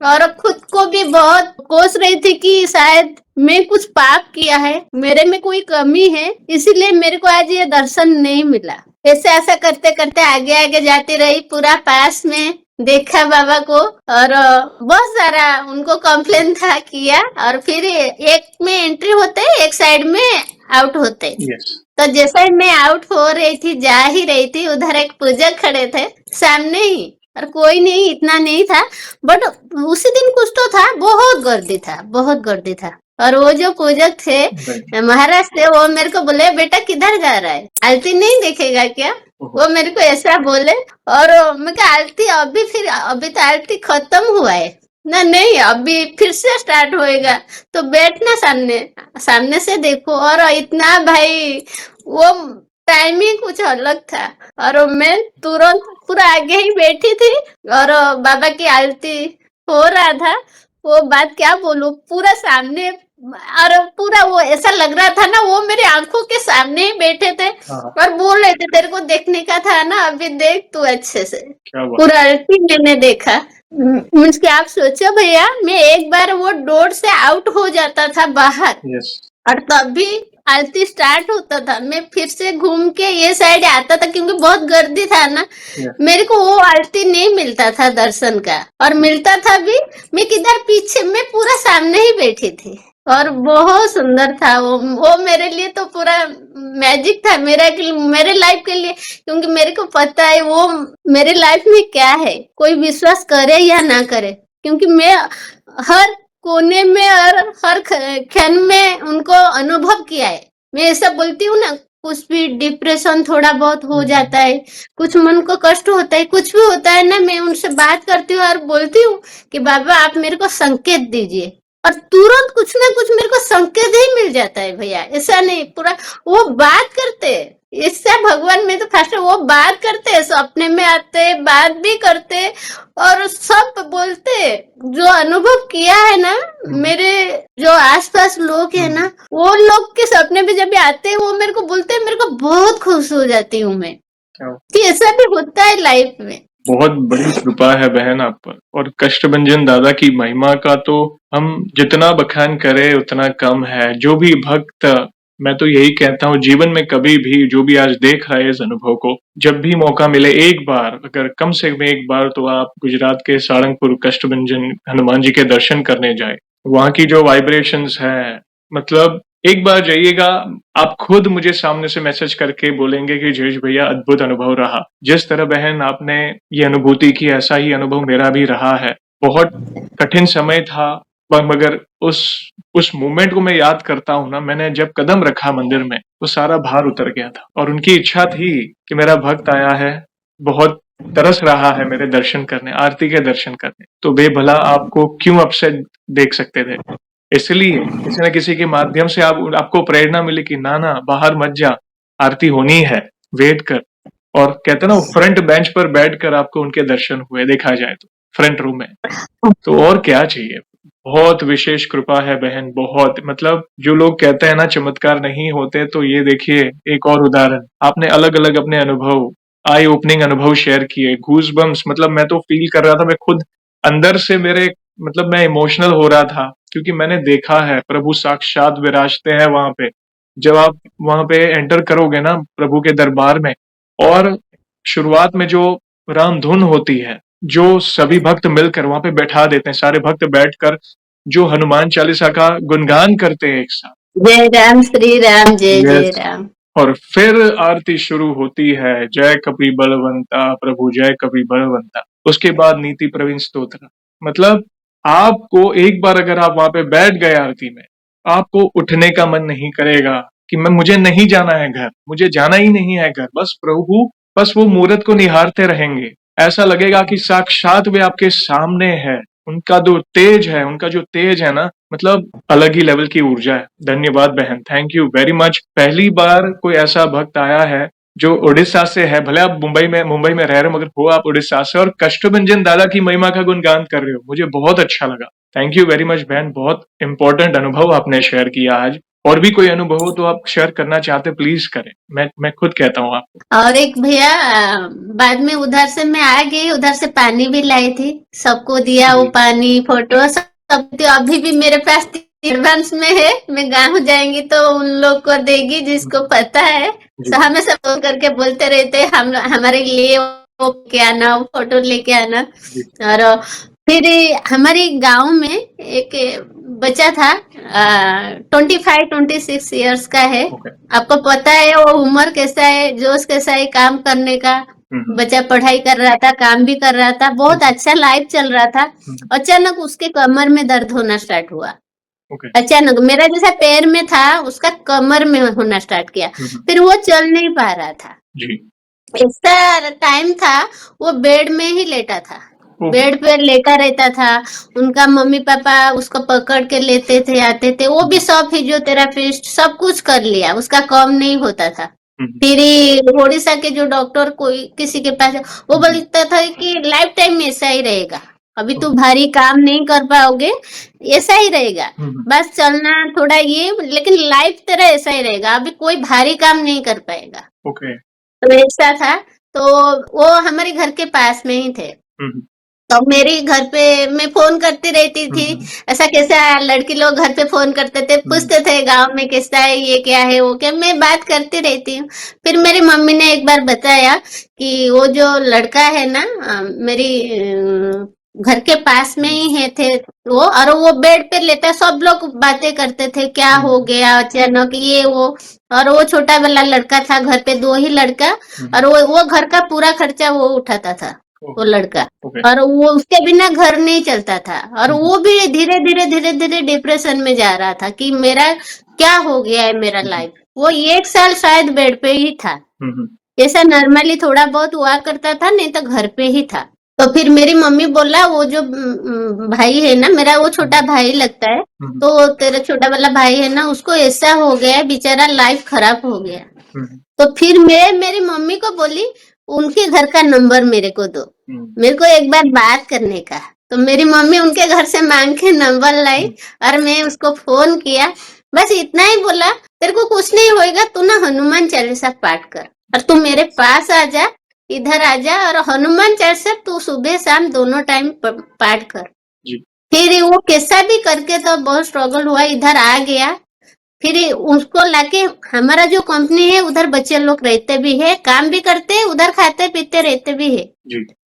और खुद को भी बहुत कोस रही थी कि शायद मैं कुछ पाप किया है, मेरे में कोई कमी है, इसीलिए मेरे को आज ये दर्शन नहीं मिला। ऐसे ऐसा करते करते आगे आगे जाती रही, पूरा पास में देखा बाबा को और बहुत सारा उनको कंप्लेन था किया। और फिर एक में एंट्री होते, एक साइड में आउट होते। तो जैसे ही मैं आउट हो रही थी, जा ही रही थी, उधर एक पूजक खड़े थे सामने ही, और कोई नहीं, इतना नहीं था, बट उसी दिन कुछ तो था, बहुत गर्दी था, बहुत गर्दी था। और वो जो पूजक थे महाराष्ट्र से, वो मेरे को बोले, बेटा किधर जा रहा है, आरती नहीं देखेगा क्या? वो मेरे को ऐसा बोले। और मैं कहा आरती अभी तो आरती खत्म हुआ है ना, नहीं अभी फिर से स्टार्ट होएगा, तो बैठना सामने, सामने से देखो। और इतना भाई वो टाइमिंग कुछ अलग था। और मैं तुरंत पूरा आगे ही बैठी थी और बाबा की आरती हो रहा था। वो बात क्या बोलूं, पूरा सामने, और पूरा वो ऐसा लग रहा था ना, वो मेरे आंखों के सामने ही बैठे थे और बोल रहे थे, तेरे को देखने का था ना, अभी देख तू अच्छे से। पूरा आरती मैंने देखा। मीन्स कि आप सोचो भैया, मैं एक बार वो डोर से आउट हो जाता था बाहर, और तभी आरती स्टार्ट होता था, मैं फिर से घूम के ये साइड आता था, क्योंकि बहुत गर्दी था ना। मेरे को वो आरती नहीं मिलता था दर्शन का, और मिलता था भी मैं किधर पीछे, मैं पूरा सामने ही बैठी थी। और बहुत सुंदर था वो मेरे लिए तो पूरा मैजिक था, मेरे लाइफ के लिए, क्योंकि मेरे को पता है वो मेरे लाइफ में क्या है, कोई विश्वास करे या ना करे, क्योंकि मैं हर कोने में और हर क्षण में उनको अनुभव किया है। मैं ऐसा बोलती हूँ ना, कुछ भी डिप्रेशन थोड़ा बहुत हो जाता है, कुछ मन को कष्ट होता है, कुछ भी होता है ना, मैं उनसे बात करती हूँ और बोलती हूँ कि बाबा आप मेरे को संकेत दीजिए, और तुरंत कुछ ना कुछ मेरे को संकेत ही मिल जाता है भैया। ऐसा नहीं, पूरा वो बात करते, इससे भगवान में तो फर्स्ट वो बात करते, सपने में आते, बात भी करते और सब बोलते। जो अनुभव किया है ना, मेरे जो आसपास लोग है ना, वो लोग के सपने भी जब भी आते हैं, वो मेरे को बोलते हैं, मेरे को बहुत खुश हो जाती हूँ मैं कि ऐसा भी होता है लाइफ में। बहुत बड़ी कृपा है बहन आप पर, और कष्टभंजन दादा की महिमा का तो हम जितना बखान करें उतना कम है। जो भी भक्त, मैं तो यही कहता हूँ, जीवन में कभी भी जो भी आज देख रहा है इस अनुभव को, जब भी मौका मिले एक बार, अगर कम से कम एक बार, तो आप गुजरात के सारंगपुर कष्टभंजन हनुमान जी के दर्शन करने जाए। वहां की जो वाइब्रेशंस है, मतलब एक बार जाइएगा, आप खुद मुझे सामने से मैसेज करके बोलेंगे कि जयेश भैया अद्भुत अनुभव रहा। जिस तरह बहन आपने ये अनुभूति की, ऐसा ही अनुभव मेरा भी रहा है। बहुत कठिन समय था, मगर उस मोमेंट को मैं याद करता हूँ ना, मैंने जब कदम रखा मंदिर में, वो सारा भार उतर गया था। और उनकी इच्छा थी कि मेरा भक्त आया है, बहुत तरस रहा है मेरे दर्शन करने, आरती के दर्शन करने, तो बेभला आपको क्यों अपसेट देख सकते थे। इसलिए किसी न किसी के माध्यम से आपको प्रेरणा मिली कि ना बाहर मत जा, आरती होनी है, वेट कर। और कहते ना, फ्रंट बेंच पर बैठकर आपको उनके दर्शन हुए, देखा जाए तो फ्रंट रो में। तो और क्या चाहिए। बहुत विशेष कृपा है बहन, बहुत। मतलब जो लोग कहते हैं ना चमत्कार नहीं होते, तो ये देखिए एक और उदाहरण। आपने अलग अलग अपने अनुभव, आई ओपनिंग अनुभव शेयर किए, गूज बम्स, मतलब मैं तो फील कर रहा था, मैं खुद अंदर से मेरे, मतलब मैं इमोशनल हो रहा था, क्योंकि मैंने देखा है प्रभु साक्षात विराजते हैं वहां पे। जब आप वहां पे एंटर करोगे ना प्रभु के दरबार में, और शुरुआत में जो राम धुन होती है, जो सभी भक्त मिलकर वहां पे बैठा देते हैं, सारे भक्त बैठकर जो हनुमान चालीसा का गुणगान करते हैं एक साथ, जय राम श्री राम, जय जय राम। और फिर आरती शुरू होती है, जय कपि बलवंता प्रभु, जय कपि बलवंता। उसके बाद नीति प्रवीण स्तोत्र। मतलब आपको एक बार अगर आप वहां पे बैठ गए आरती में, आपको उठने का मन नहीं करेगा। कि मुझे नहीं जाना है घर, मुझे जाना ही नहीं है घर, बस प्रभु बस वो मूरत को निहारते रहेंगे। ऐसा लगेगा कि साक्षात वे आपके सामने है। उनका जो तेज है ना, मतलब अलग ही लेवल की ऊर्जा है। धन्यवाद बहन, थैंक यू वेरी मच। पहली बार कोई ऐसा भक्त आया है जो उड़ीसा से है, भले आप मुंबई में रह रहे हो, मगर हो आप उड़ीसा से, और कष्टभंजन दादा की महिमा का गुणगान कर रहे हो। मुझे बहुत अच्छा लगा। थैंक यू वेरी मच बहन, बहुत इंपॉर्टेंट अनुभव आपने शेयर किया आज। और भी कोई अनुभव हो तो आप शेयर करना चाहते प्लीज करें, मैं खुद कहता हूँ आपको। और एक भैया, बाद में उधर से मैं आ गई, उधर से पानी भी लाई थी, सबको दिया वो जी पानी, फोटो सब तो अभी भी मेरे पास एडवांस में है। मैं गाँव जाएंगी तो उन लोग को देगी जिसको पता है। जी हमेशा फोन करके बोलते रहते हैं, हम हमारे लिए वो लेके आना, वो फोटो लेके आना। जी और फिर हमारे गांव में एक बच्चा था, 25-26 इयर्स का है। ओके। आपको पता है वो उम्र कैसा है, जोश कैसा है काम करने का। हम्म बच्चा पढ़ाई कर रहा था, काम भी कर रहा था, बहुत अच्छा लाइफ चल रहा था। हम्म, अचानक उसके कमर में दर्द होना स्टार्ट हुआ। ओके। अचानक मेरा जैसा पैर में था, उसका कमर में होना स्टार्ट किया। फिर वो चल नहीं पा रहा था। जी ऐसा टाइम था, वो बेड में ही लेटा था, ओह, बेड पे लेटा रहता था। उनका मम्मी पापा उसको पकड़ के लेते थे, आते थे, वो भी सब फिजियोथेरापिस्ट सब कुछ कर लिया, उसका कम नहीं होता था। फिर उड़ीसा के जो डॉक्टर कोई किसी के पास, वो बोलता था कि लाइफ टाइम ऐसा ही रहेगा, अभी तू भारी काम नहीं कर पाओगे, ऐसा ही रहेगा, बस चलना थोड़ा ये, लेकिन लाइफ तेरा ऐसा ही रहेगा, अभी कोई भारी काम नहीं कर पाएगा। ओके। तो ऐसा था। तो वो हमारे घर के पास में ही थे। तो मेरे घर पे मैं फोन करती रहती थी। ऐसा कैसा, लड़की लोग घर पे फोन करते थे, पूछते थे गांव में कैसा है, ये क्या है, वो क्या, मैं बात करती रहती हूँ। फिर मेरी मम्मी ने एक बार बताया कि वो जो लड़का है ना, मेरी घर के पास में ही है थे वो, और वो बेड पे लेता, सब लोग बातें करते थे क्या हो गया अचानक, ये वो। और वो छोटा वाला लड़का था, घर पे दो ही लड़का, और वो घर का पूरा खर्चा वो उठाता था, वो लड़का। और वो उसके बिना घर नहीं चलता था, और वो भी धीरे धीरे डिप्रेशन में जा रहा था कि मेरा क्या हो गया है, मेरा लाइफ। वो 1 साल शायद बेड पे ही था। ऐसा नॉर्मली थोड़ा बहुत हुआ करता था, नहीं तो घर पे ही था। तो फिर मेरी मम्मी बोला, वो जो भाई है ना मेरा, वो छोटा भाई लगता है, तो तेरा छोटा वाला भाई है ना, उसको ऐसा हो गया, बेचारा लाइफ खराब हो गया। तो फिर मैं मेरी मम्मी को बोली, उनके घर का नंबर मेरे को दो, मेरे को एक बार बात करने का। तो मेरी मम्मी उनके घर से मांग के नंबर लाई, और मैं उसको फोन किया। बस इतना ही बोला, तेरे को कुछ नहीं होएगा, तू ना हनुमान चालीसा पाठ कर, और तू मेरे पास आ जा, इधर आ जा, और हनुमान चालीसा तू सुबह शाम दोनों टाइम पाठ कर। फिर वो कैसा भी करके तो बहुत स्ट्रगल हुआ, इधर आ गया। फिर उसको लाके, हमारा जो कंपनी है उधर बच्चे लोग रहते भी है, काम भी करते हैं, उधर खाते पीते रहते भी है।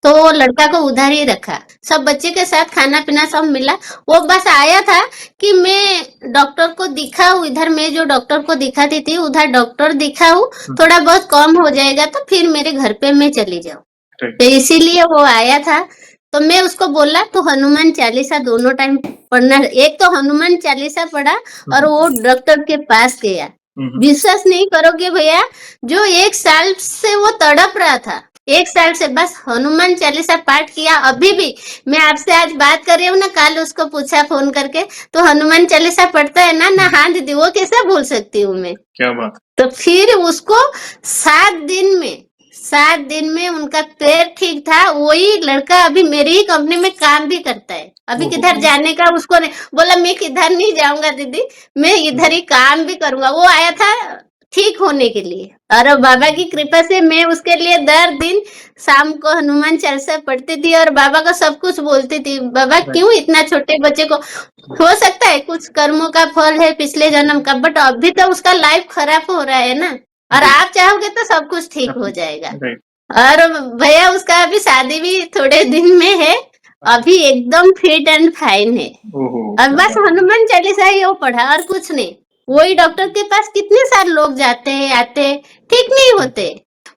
तो वो लड़का को उधर ही रखा, सब बच्चे के साथ खाना पीना सब मिला। वो बस आया था कि मैं डॉक्टर को दिखाऊं, इधर मैं जो डॉक्टर को दिखाती थी उधर डॉक्टर दिखाऊं, थोड़ा बहुत कम हो जाएगा तो फिर मेरे घर पे मैं चली जाऊं। तो इसीलिए वो आया था। तो मैं उसको बोला, तो हनुमान चालीसा दोनों टाइम पढ़ना। एक तो हनुमान चालीसा पढ़ा, और वो डॉक्टर के पास गया। विश्वास नहीं करोगे भैया, जो 1 साल से वो तड़प रहा था, 1 साल से बस हनुमान चालीसा पाठ किया। अभी भी मैं आपसे आज बात कर रही हूँ ना, कल उसको पूछा फोन करके, तो हनुमान चालीसा पढ़ता है ना हाथ दी, वो कैसे भूल सकती हूँ मैं। क्या बात। तो फिर उसको 7 दिन में उनका पैर ठीक था। वही लड़का अभी मेरी ही कंपनी में काम भी करता है। अभी किधर जाने का उसको नहीं, बोला मैं किधर नहीं जाऊंगा दीदी, मैं इधर ही काम भी करूंगा। वो आया था ठीक होने के लिए, और बाबा की कृपा से मैं उसके लिए दर दिन शाम को हनुमान चालीसा पढ़ती थी, और बाबा को सब कुछ बोलती थी। बाबा क्यों इतना छोटे बच्चे को, हो सकता है कुछ कर्मों का फल है पिछले जन्म का, बट अभी तो उसका लाइफ खराब हो रहा है ना, और आप चाहोगे तो सब कुछ ठीक हो जाएगा। और भैया उसका अभी शादी भी थोड़े दिन में है, अभी एकदम फिट एंड फाइन है। और बस हनुमान चालीसा ही वो पढ़ा, और कुछ नहीं। वही डॉक्टर के पास कितने सारे लोग जाते हैं, आते, ठीक नहीं होते,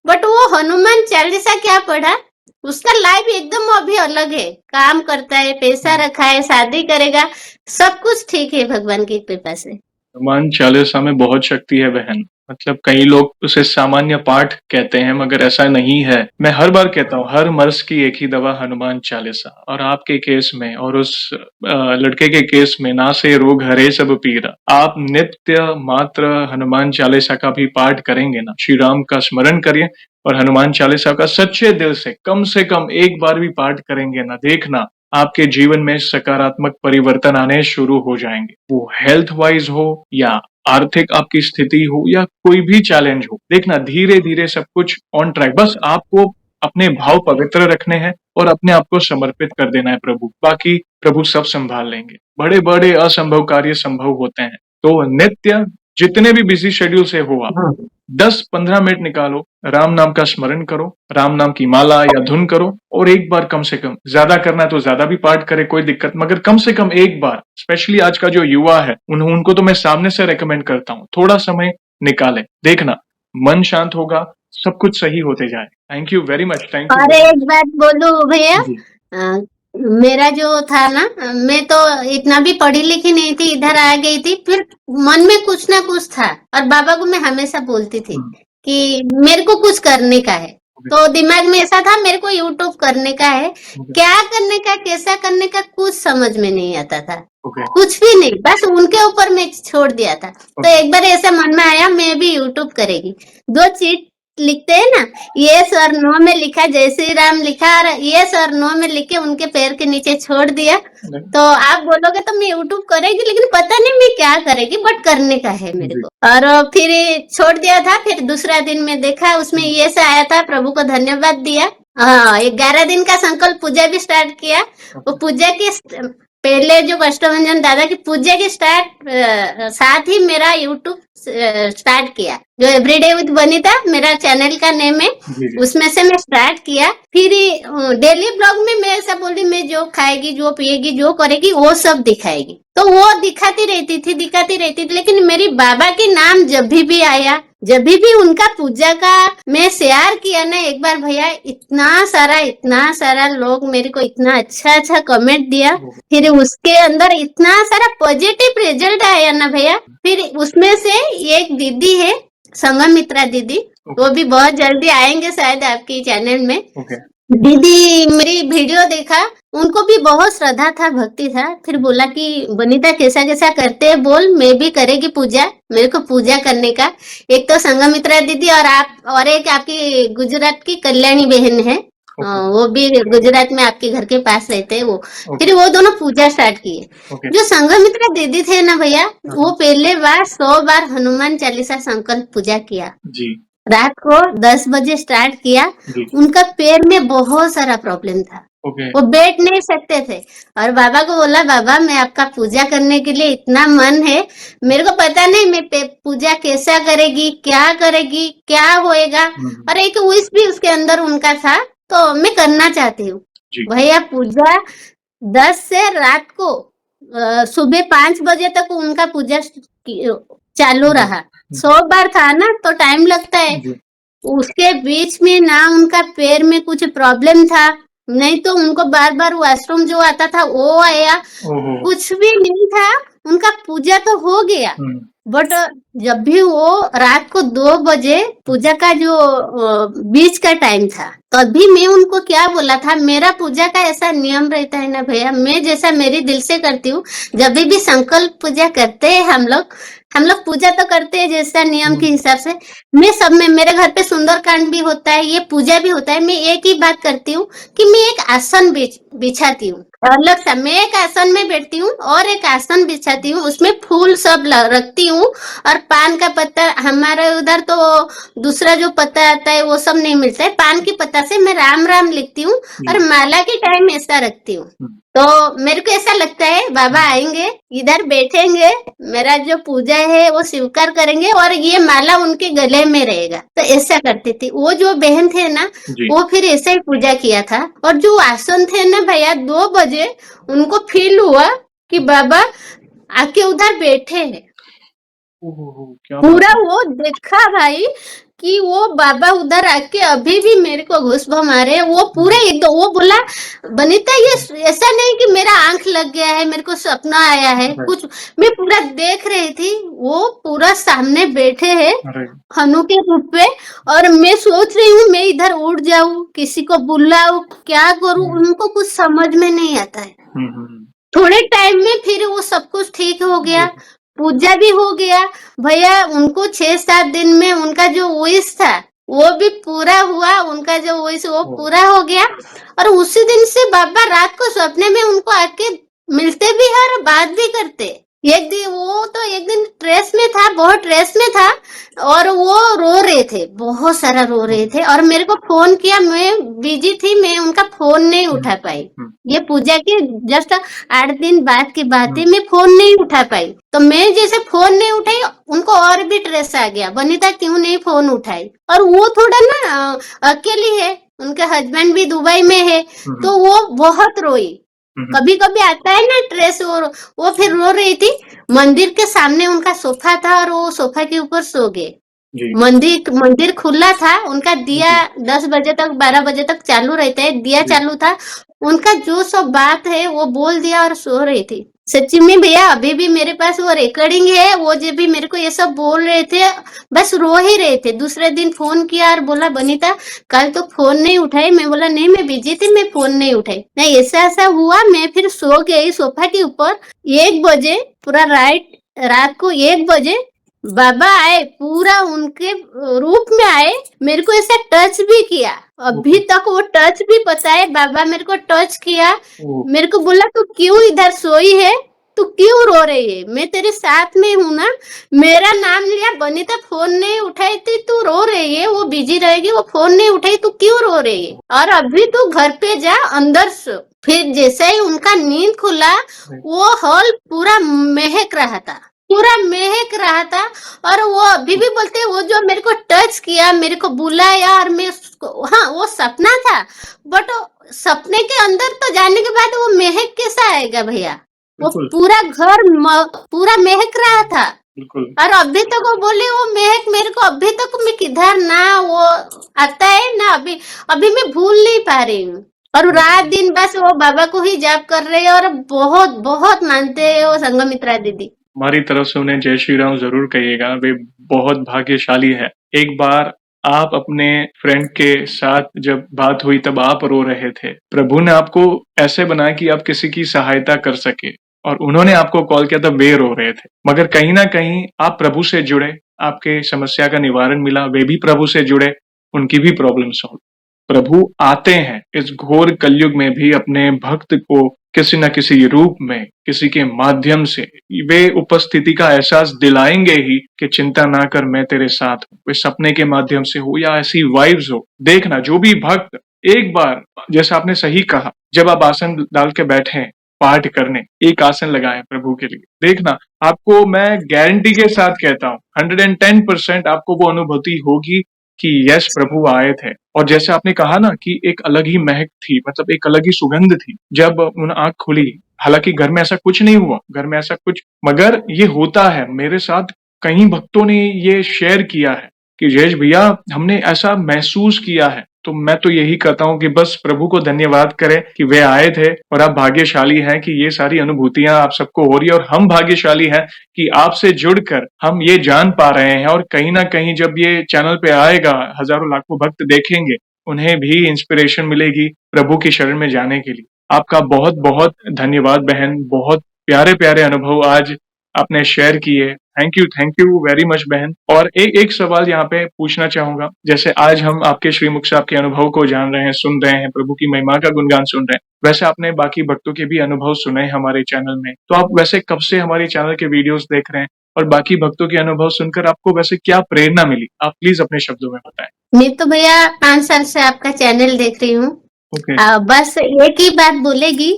बट वो हनुमान चालीसा क्या पढ़ा, उसका लाइफ एकदम अभी अलग है। काम करता है, पैसा रखा है, शादी करेगा, सब कुछ ठीक है भगवान की कृपा से। हनुमान चालीसा में बहुत शक्ति है बहन। मतलब कई लोग उसे सामान्य पाठ कहते हैं मगर ऐसा नहीं है। मैं हर बार कहता हूँ हर मर्ज की एक ही दवा हनुमान चालीसा। और आपके केस में और उस लड़के के केस में ना से रोग हरे सब पीरा। आप नित्य मात्र हनुमान चालीसा का भी पाठ करेंगे ना, श्री राम का स्मरण करिए और हनुमान चालीसा का सच्चे दिल से कम एक बार भी पाठ करेंगे ना, देखना आपके जीवन में सकारात्मक परिवर्तन आने शुरू हो जाएंगे। वो हेल्थ वाइज हो या आर्थिक आपकी स्थिति हो या कोई भी चैलेंज हो, देखना धीरे धीरे सब कुछ ऑन ट्रैक। बस आपको अपने भाव पवित्र रखने हैं और अपने आप को समर्पित कर देना है प्रभु। बाकी प्रभु सब संभाल लेंगे। बड़े बड़े असंभव कार्य संभव होते हैं। तो नित्य जितने भी बिजी शेड्यूल से हो आप 10-15 मिनट निकालो, राम नाम का स्मरण करो, राम नाम की माला या धुन करो और एक बार कम से कम, ज्यादा करना है तो ज्यादा भी पाठ करे, कोई दिक्कत, मगर कम से कम एक बार। स्पेशली आज का जो युवा है उनको तो मैं सामने से रेकमेंड करता हूँ, थोड़ा समय निकाले, देखना मन शांत होगा, सब कुछ सही होते जाए। Thank you very much. Thank you. और एक बात बोलूं भैया, जी अ, मेरा जो था ना, मैं तो इतना भी पढ़ी लिखी नहीं थी, इधर आ गई थी, फिर मन में कुछ ना कुछ था और बाबा को मैं हमेशा बोलती थी कि मेरे को कुछ करने का है। तो दिमाग में ऐसा था मेरे को यूट्यूब करने का है, क्या करने का, कैसा करने का, कुछ समझ में नहीं आता था, कुछ भी नहीं, बस उनके ऊपर मैं छोड़ दिया था। तो एक बार ऐसा मन में आया मैं भी यूट्यूब करेगी। 2 चीट लिखते हैं ना, यस और नो में लिखा, जय श्री राम लिखा और यस और नो में लिख के उनके पैर के नीचे छोड़ दिया। तो आप बोलोगे तो मैं यूट्यूब करेगी, लेकिन पता नहीं मैं क्या करेगी, बट करने का है मेरे को। और फिर छोड़ दिया था। फिर दूसरा दिन में देखा उसमें यस आया था, प्रभु को धन्यवाद दिया। हाँ, 11 दिन का संकल्प पूजा भी स्टार्ट किया। वो पूजा के पहले जो कष्टभंजन दादा की पूजा के साथ ही मेरा यूट्यूब स्टार्ट किया, जो एवरीडे विद वनिता मेरा चैनल का नेम है, उसमें से मैं स्टार्ट किया। फिर डेली ब्लॉग में मैं ऐसा बोल रही, मैं जो खाएगी, जो पिएगी, जो करेगी वो सब दिखाएगी। तो वो दिखाती रहती थी, लेकिन मेरी बाबा के नाम जब भी आया, जब भी उनका पूजा का मैं शेयर किया ना, एक बार भैया इतना सारा लोग मेरे को इतना अच्छा कमेंट दिया, फिर उसके अंदर इतना सारा पॉजिटिव रिजल्ट आया ना भैया। फिर उसमें से एक दीदी है संगमित्रा दीदी, वो भी बहुत जल्दी आएंगे शायद आपके चैनल में। दीदी मेरी वीडियो देखा, उनको भी बहुत श्रद्धा था, भक्ति था। फिर बोला कि वनिता कैसा कैसा करते हैं बोल, मैं भी करेगी पूजा, मेरे को पूजा करने का। एक तो संगमित्रा दीदी और आप, और एक आपकी गुजरात की कल्याणी बहन है, वो भी गुजरात में आपके घर के पास रहते हैं वो। फिर वो दोनों पूजा स्टार्ट किए। जो संगमित्रा दीदी थे ना भैया, वो पहले बार 100 बार हनुमान चालीसा संकल्प पूजा किया जी। रात को 10 बजे स्टार्ट किया। उनका पैर में बहुत सारा प्रॉब्लम था, वो बैठ नहीं सकते थे। और बाबा को बोला, बाबा मैं आपका पूजा करने के लिए इतना मन है, मेरे को पता नहीं मैं पूजा कैसा करेगी, क्या होएगा। और एक विश भी उसके अंदर उनका था, तो मैं करना चाहती हूँ भैया पूजा। 10 से रात को सुबह 5 बजे तक उनका पूजा चालू रहा। 100 बार था ना, तो टाइम लगता है। उसके बीच में ना उनका पैर में कुछ प्रॉब्लम था, नहीं तो उनको बार बार वॉशरूम जो आता था वो आया, कुछ भी नहीं था, उनका पूजा तो हो गया। बट जब भी वो रात को 2 बजे पूजा का जो बीच का टाइम था, तभी मैं उनको क्या बोला था, मेरा पूजा का ऐसा नियम रहता है ना भैया, मैं जैसा मेरे दिल से करती हूँ। जब भी संकल्प पूजा करते हैं हम लोग पूजा तो करते हैं जैसा नियम के हिसाब से। मैं सब में, मेरे घर पे सुंदरकांड भी होता है, ये पूजा भी होता है। मैं एक ही बात करती हूँ कि मैं एक आसन बिछाती हूँ, अलग सा मैं एक आसन में बैठती हूँ और एक आसन बिछाती हूँ, उसमें फूल सब रखती हूँ। और पान का पत्ता, हमारे उधर तो दूसरा जो पत्ता आता है वो सब नहीं मिलता है, पान की पत्ता से मैं राम राम लिखती हूँ और माला के टाइम ऐसा रखती हूँ। तो मेरे को ऐसा लगता है बाबा आएंगे, इधर बैठेंगे, मेरा जो पूजा है वो स्वीकार करेंगे और ये माला उनके गले में रहेगा। तो ऐसा करती थी। वो जो बहन थे ना, वो फिर ऐसा ही पूजा किया था। और जो आसन थे ना भैया, 2 बजे उनको फील हुआ कि बाबा आके उधर बैठे हैं। ओहो! क्या बात पूरा है। वो देखा भाई कि वो बाबा उधर आके अभी भी मेरे को घूस मारे। वो पूरे एकदम वो बोला, बनीता ये ऐसा नहीं कि मेरा आंख लग गया है, मेरे को सपना आया है राइट, कुछ। मैं पूरा देख रही थी, वो पूरा सामने बैठे हैं राइट। हनु के रूप पे। और मैं सोच रही हूँ मैं इधर उड़ जाऊं, किसी को बुलाऊं, क्या करूं, हुँ, उनको कुछ समझ में नहीं आता है। हुँ, हुँ, हुँ। थोड़े टाइम में फिर वो सब कुछ ठीक हो गया, ओह! पूजा भी हो गया। भैया उनको 6-7 दिन में उनका जो विश था वो भी पूरा हुआ, उनका जो विश वो ओह! पूरा हो गया। और उसी दिन से बाबा रात को सपने में उनको आके मिलते भी है और बात भी करते। एक दिन वो तो एक दिन स्ट्रेस में था, बहुत स्ट्रेस में था, और वो रो रहे थे, बहुत सारा रो ओह! रहे थे। और मेरे को फोन किया, मैं बिजी थी, मैं उनका फोन नहीं हुँ, उठा पाई। हुँ, ये पूजा के जस्ट 8 दिन बाद की बात है, हुँ। मैं फोन नहीं उठा पाई। तो मैं जैसे फोन नहीं उठाई, उनको और भी स्ट्रेस आ गया, बनीता क्यों नहीं फोन उठाई। और वो थोड़ा ना अकेली है, उनके हस्बैंड भी दुबई में है, हुँ, हुँ, तो वो बहुत रोई। हुँ, हुँ। कभी कभी आता है ना स्ट्रेस, वो फिर रो रही थी। मंदिर के सामने उनका सोफा था और वो सोफा के ऊपर सो गए। जी, मंदिर मंदिर खुला था, उनका दिया जी, 10 बजे तक 12 बजे तक चालू रहता है, दिया जी। चालू था। उनका जो सब बात है वो बोल दिया और सो रही थी। सच्ची में भैया अभी भी मेरे पास वो रिकॉर्डिंग है, वो जब भी मेरे को ये सब बोल रहे थे बस रो ही रहे थे। दूसरे दिन फोन किया और बोला, बनीता कल तो फोन नहीं उठाई। मैं बोला नहीं, मैं बिजी थी, मैं फोन नहीं उठाई। नहीं, ऐसा ऐसा हुआ। मैं फिर सो गई सोफा के ऊपर। 1 बजे, पूरा रात को 1 बजे बाबा आए, पूरा उनके रूप में आए, मेरे को ऐसा टच भी किया। अभी ओके। तक वो टच भी पता है, बाबा मेरे को टच किया। ओह! मेरे को बोला तू क्यों इधर सोई है, तू क्यों रो रही है, मैं तेरे साथ में हूं ना। मेरा नाम लिया, बनीता फोन नहीं उठाई थी, तू रो रही है, वो बिजी रहेगी, वो फोन नहीं उठाई, तू क्यों रो रही है, और अभी तू घर पे जा, अंदर सो। फिर जैसे ही उनका नींद खुला, राइट, वो हॉल पूरा महक रहा था, पूरा महक रहा था। और वो अभी भी बोलते हैं, वो जो मेरे को टच किया, मेरे को बुलाया, और मैं उसको, हाँ वो सपना था, बट सपने के अंदर तो जाने के बाद वो महक कैसा आएगा भैया। वो बिल्कुल, पूरा घर पूरा महक रहा था। बिल्कुल। और अभी तक वो बोले वो महक मेरे को अभी तक, मैं किधर ना वो आता है ना, अभी अभी मैं भूल नहीं पा रही हूँ। और रात दिन बस वो बाबा को ही जाप कर रहे हैं, और बहुत बहुत मानते हैं वो संघमित्रा दीदी। हमारी तरफ से उन्हें जय श्री राम ज़रूर कहिएगा, वे बहुत भाग्यशाली है। एक बार आप अपने फ्रेंड के साथ जब बात हुई तब आप रो रहे थे। प्रभु ने आपको ऐसे बनाया कि आप किसी की सहायता कर सके और उन्होंने आपको कॉल किया तब वे रो रहे थे। मगर कहीं न कहीं आप प्रभु से जुड़े, आपके समस्या का निवारण मिला, वे भी प्रभु से जुड़े, उनकी भी प्रॉब्लम सॉल्व। प्रभु आते हैं इस घोर कलयुग में भी अपने भक्त को किसी न किसी रूप में, किसी के माध्यम से वे उपस्थिति का एहसास दिलाएंगे ही कि चिंता ना कर, मैं तेरे साथ हूँ। वे सपने के माध्यम से हो या ऐसी वाइब्स हो, देखना जो भी भक्त एक बार, जैसा आपने सही कहा, जब आप आसन डाल के बैठे हैं पाठ करने, एक आसन लगाएं प्रभु के लिए, देखना आपको मैं गारंटी के साथ कहता हूँ 110% आपको वो अनुभूति होगी कि यस प्रभु आए थे। और जैसे आपने कहा ना कि एक अलग ही महक थी, मतलब एक अलग ही सुगंध थी जब उन आंख खुली। हालांकि घर में ऐसा कुछ नहीं हुआ, घर में ऐसा कुछ, मगर ये होता है मेरे साथ। कई भक्तों ने ये शेयर किया है कि जयेश भैया हमने ऐसा महसूस किया है। तो मैं तो यही कहता हूँ कि बस प्रभु को धन्यवाद करें कि वे आए थे, और आप भाग्यशाली हैं कि ये सारी अनुभूतियां आप सबको हो रही है, और हम भाग्यशाली हैं कि आपसे जुड़कर हम ये जान पा रहे हैं। और कहीं ना कहीं जब ये चैनल पे आएगा, हजारों लाखों भक्त देखेंगे, उन्हें भी इंस्पिरेशन मिलेगी प्रभु की शरण में जाने के लिए। आपका बहुत बहुत धन्यवाद बहन, बहुत प्यारे प्यारे अनुभव आज आपने शेयर किए। थैंक यू वेरी मच बहन। और एक एक सवाल यहाँ पे पूछना चाहूंगा, जैसे आज हम आपके श्रीमुख से आपके अनुभव को जान रहे हैं, सुन रहे हैं, प्रभु की महिमा का गुणगान सुन रहे हैं, वैसे आपने बाकी भक्तों के भी अनुभव सुने हमारे चैनल में। तो आप वैसे कब से हमारे चैनल के वीडियोस देख रहे हैं, और बाकी भक्तों के अनुभव सुनकर आपको वैसे क्या प्रेरणा मिली, आप प्लीज अपने शब्दों में बताएं। मैं तो भैया 5 साल से आपका चैनल देख रही हूँ। ओके। बस एक ही बात बोलेगी,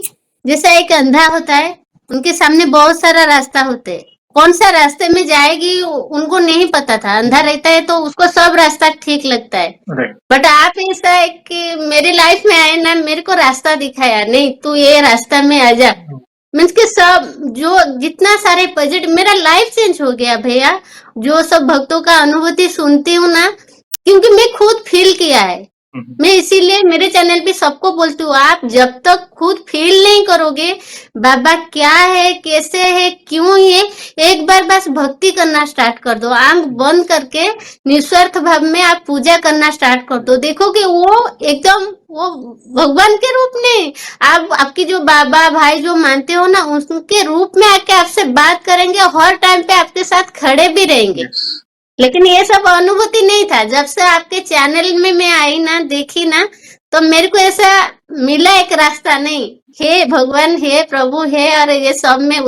जैसा एक अंधा होता है, उनके सामने बहुत सारा रास्ता होते हैं, कौन सा रास्ते में जाएगी उनको नहीं पता था। अंधा रहता है तो उसको सब रास्ता ठीक लगता है, राइट। बट आप ऐसा है कि मेरी लाइफ में आए ना, मेरे को रास्ता दिखाया, नहीं तू ये रास्ता में आ जा, मीन्स के सब जो जितना सारे पॉजिटिव, मेरा लाइफ चेंज हो गया भैया। जो सब भक्तों का अनुभूति सुनती हूँ ना, क्योंकि मैं खुद फील किया है। मैं इसीलिए मेरे चैनल पे सबको बोलती हूँ, आप जब तक खुद फील नहीं करोगे बाबा क्या है, कैसे है, क्यों ये, एक बार बस भक्ति करना स्टार्ट कर दो, आंख बंद करके निस्वार्थ भाव में आप पूजा करना स्टार्ट कर दो। देखोगे वो एकदम वो भगवान के रूप में, आप आपकी जो बाबा भाई जो मानते हो ना, उनके रूप में आके आपसे बात करेंगे, हर टाइम पे आपके साथ खड़े भी रहेंगे। Yes. लेकिन ये सब अनुभूति नहीं था। जब से आपके चैनल में मैं आई ना, देखी ना, तो मेरे को ऐसा मिला एक रास्ता, नहीं हे भगवान, हे प्रभु, है, और ये सब में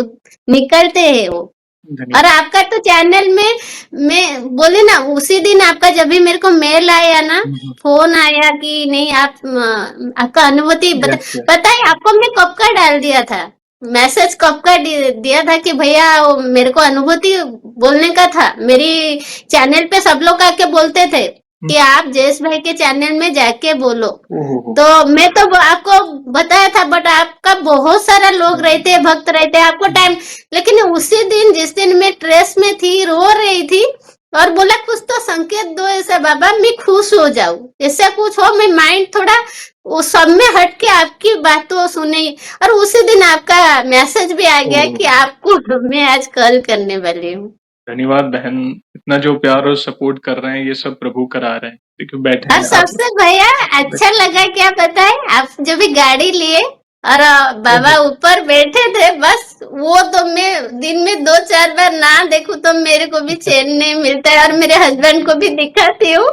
निकलते हैं वो। और धन्यवाद। आपका तो चैनल में मैं बोले ना, उसी दिन आपका जब भी मेरे को मेल आया ना, फोन आया कि नहीं आप आपका अनुभूति Yes, yes. पता है आपको मैं कब का डाल दिया था मैसेज, कब का दिया था कि भैया मेरे को अनुभूति बोलने का था। मेरी चैनल पे सब लोग आके बोलते थे कि आप जयेश भाई के चैनल में जाके बोलो। ओहो। तो मैं तो आपको बताया था, बट आपका बहुत सारा लोग रहते हैं, भक्त रहते हैं, आपको टाइम। लेकिन उसी दिन जिस दिन मैं ट्रेस में थी, रो रही थी, और बोला कुछ तो संकेत दो ऐसा बाबा, मैं खुश हो जाऊं, ऐसा कुछ हो, मैं माइंड थोड़ा वो सब में हट के आपकी बातों सुने। और उसी दिन आपका मैसेज भी आ गया कि आपको मैं आज कॉल करने वाली हूँ। धन्यवाद बहन, इतना जो प्यार और सपोर्ट कर रहे हैं ये सब प्रभु करा रहे हैं। देखिए बैठे और हैं आप। सबसे भैया अच्छा लगा क्या पता है, आप जब भी गाड़ी लिए और बाबा ऊपर बैठे थे, बस वो तो मैं दिन में 2-4 बार ना देखूं तो मेरे को भी चैन नहीं मिलता है। और मेरे हस्बैंड को भी दिखाती हूँ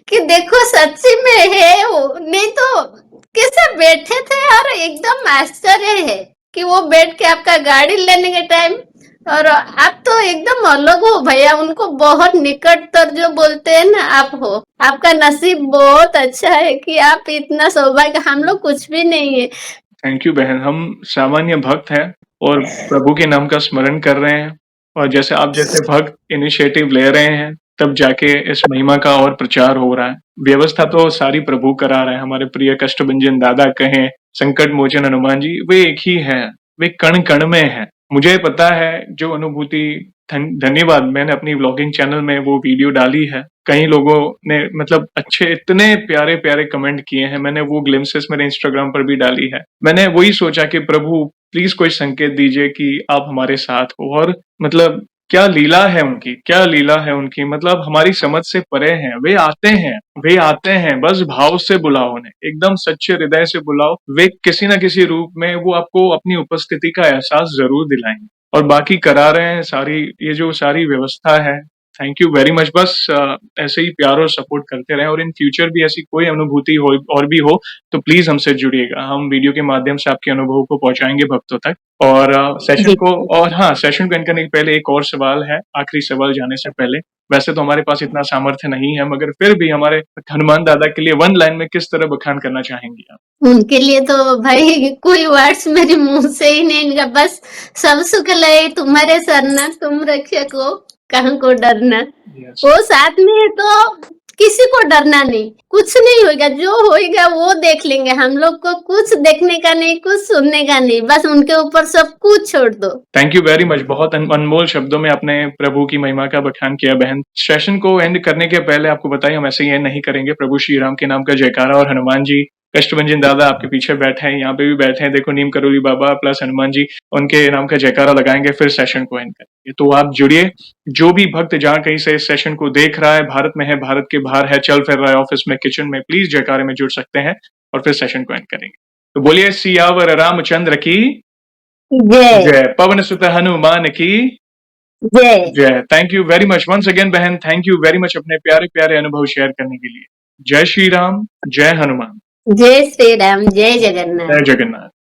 कि देखो सच्ची में है वो, नहीं तो कैसे बैठे थे। और एकदम आश्चर्य है कि वो बैठ के आपका गाड़ी लेने के टाइम, और आप तो एकदम अलग हो भैया, उनको बहुत निकटतर जो बोलते हैं ना आप हो। आपका नसीब बहुत अच्छा है कि आप इतना सौभाग्य, हम लोग कुछ भी नहीं है। थैंक यू बहन, हम सामान्य भक्त हैं और प्रभु के नाम का स्मरण कर रहे हैं, और जैसे आप जैसे भक्त इनिशिएटिव ले रहे हैं तब जाके इस महिमा का और प्रचार हो रहा है। व्यवस्था तो सारी प्रभु करा रहे हैं। हमारे प्रिय कष्टभंजन दादा कहें, संकट मोचन हनुमान जी, वे एक ही हैं, वे कण कण में हैं। मुझे पता है जो अनुभूति, धन्यवाद, मैंने अपनी व्लॉगिंग चैनल में वो वीडियो डाली है। कई लोगों ने मतलब अच्छे इतने प्यारे प्यारे कमेंट किए हैं। मैंने वो ग्लिम्सेस मेरे इंस्टाग्राम पर भी डाली है। मैंने वही सोचा कि प्रभु प्लीज कोई संकेत दीजिए कि आप हमारे साथ हो। और मतलब क्या लीला है उनकी, क्या लीला है उनकी, मतलब हमारी समझ से परे हैं। वे आते हैं, बस भाव से बुलाओ उन्हें, एकदम सच्चे हृदय से बुलाओ। वे किसी ना किसी रूप में वो आपको अपनी उपस्थिति का एहसास जरूर दिलाएंगे, और बाकी करा रहे हैं सारी, ये जो सारी व्यवस्था है। Thank you very much. बस ऐसे ही प्यार और सपोर्ट करते रहें, और इन फ्यूचर भी ऐसी कोई अनुभूति हो और भी हो तो प्लीज हमसे जुड़िएगा। हम वीडियो के माध्यम से आपके अनुभव को पहुंचाएंगे भक्तों तक। और सेशन को, और हाँ, सेशन को एंड करने के पहले एक और सवाल है, आखिरी सवाल जाने से पहले। वैसे तो हमारे पास इतना सामर्थ्य नहीं है, मगर फिर भी हमारे हनुमान दादा के लिए 1 लाइन में किस तरह बखान करना चाहेंगी आप? उनके लिए तो भाई कोई वर्ड्स मेरे मुंह से ही नहीं निकला। बस सब सुख लय तुम्हारे सरना, तुम रक्षक हो, कहाँ को डरना। Yes. वो साथ में है तो किसी को डरना नहीं, कुछ नहीं होगा, जो होगा वो देख लेंगे। हम लोग को कुछ देखने का नहीं, कुछ सुनने का नहीं, बस उनके ऊपर सब कुछ छोड़ दो। Thank you very much. बहुत अनमोल शब्दों में आपने प्रभु की महिमा का बखान किया बहन। सेशन को एंड करने के पहले आपको बताइए, हम ऐसे ही एंड नहीं करेंगे। प्रभु श्री राम के नाम का जयकारा, और हनुमान जी कष्टभंजन दादा आपके पीछे बैठे हैं, यहाँ पे भी बैठे हैं, देखो नीम करोली बाबा प्लस हनुमान जी, उनके नाम का जयकारा लगाएंगे, फिर सेशन को एंड करेंगे। तो आप जुड़िए, जो भी भक्त जहाँ कहीं से इस सेशन को देख रहा है, भारत में है, भारत के बाहर है, चल फिर रहा है, ऑफिस में, किचन में, प्लीज जयकारे में जुड़ सकते हैं, और फिर सेशन को एंड करेंगे। तो बोलिए सियावर रामचंद्र की जय जय, पवन सुत हनुमान की जय। जय। Thank you very much once again बहन, थैंक यू वेरी मच अपने प्यारे प्यारे अनुभव शेयर करने के लिए। जय श्री राम, जय हनुमान, जय श्री राम, जय जगन्नाथ। जय जगन्नाथ।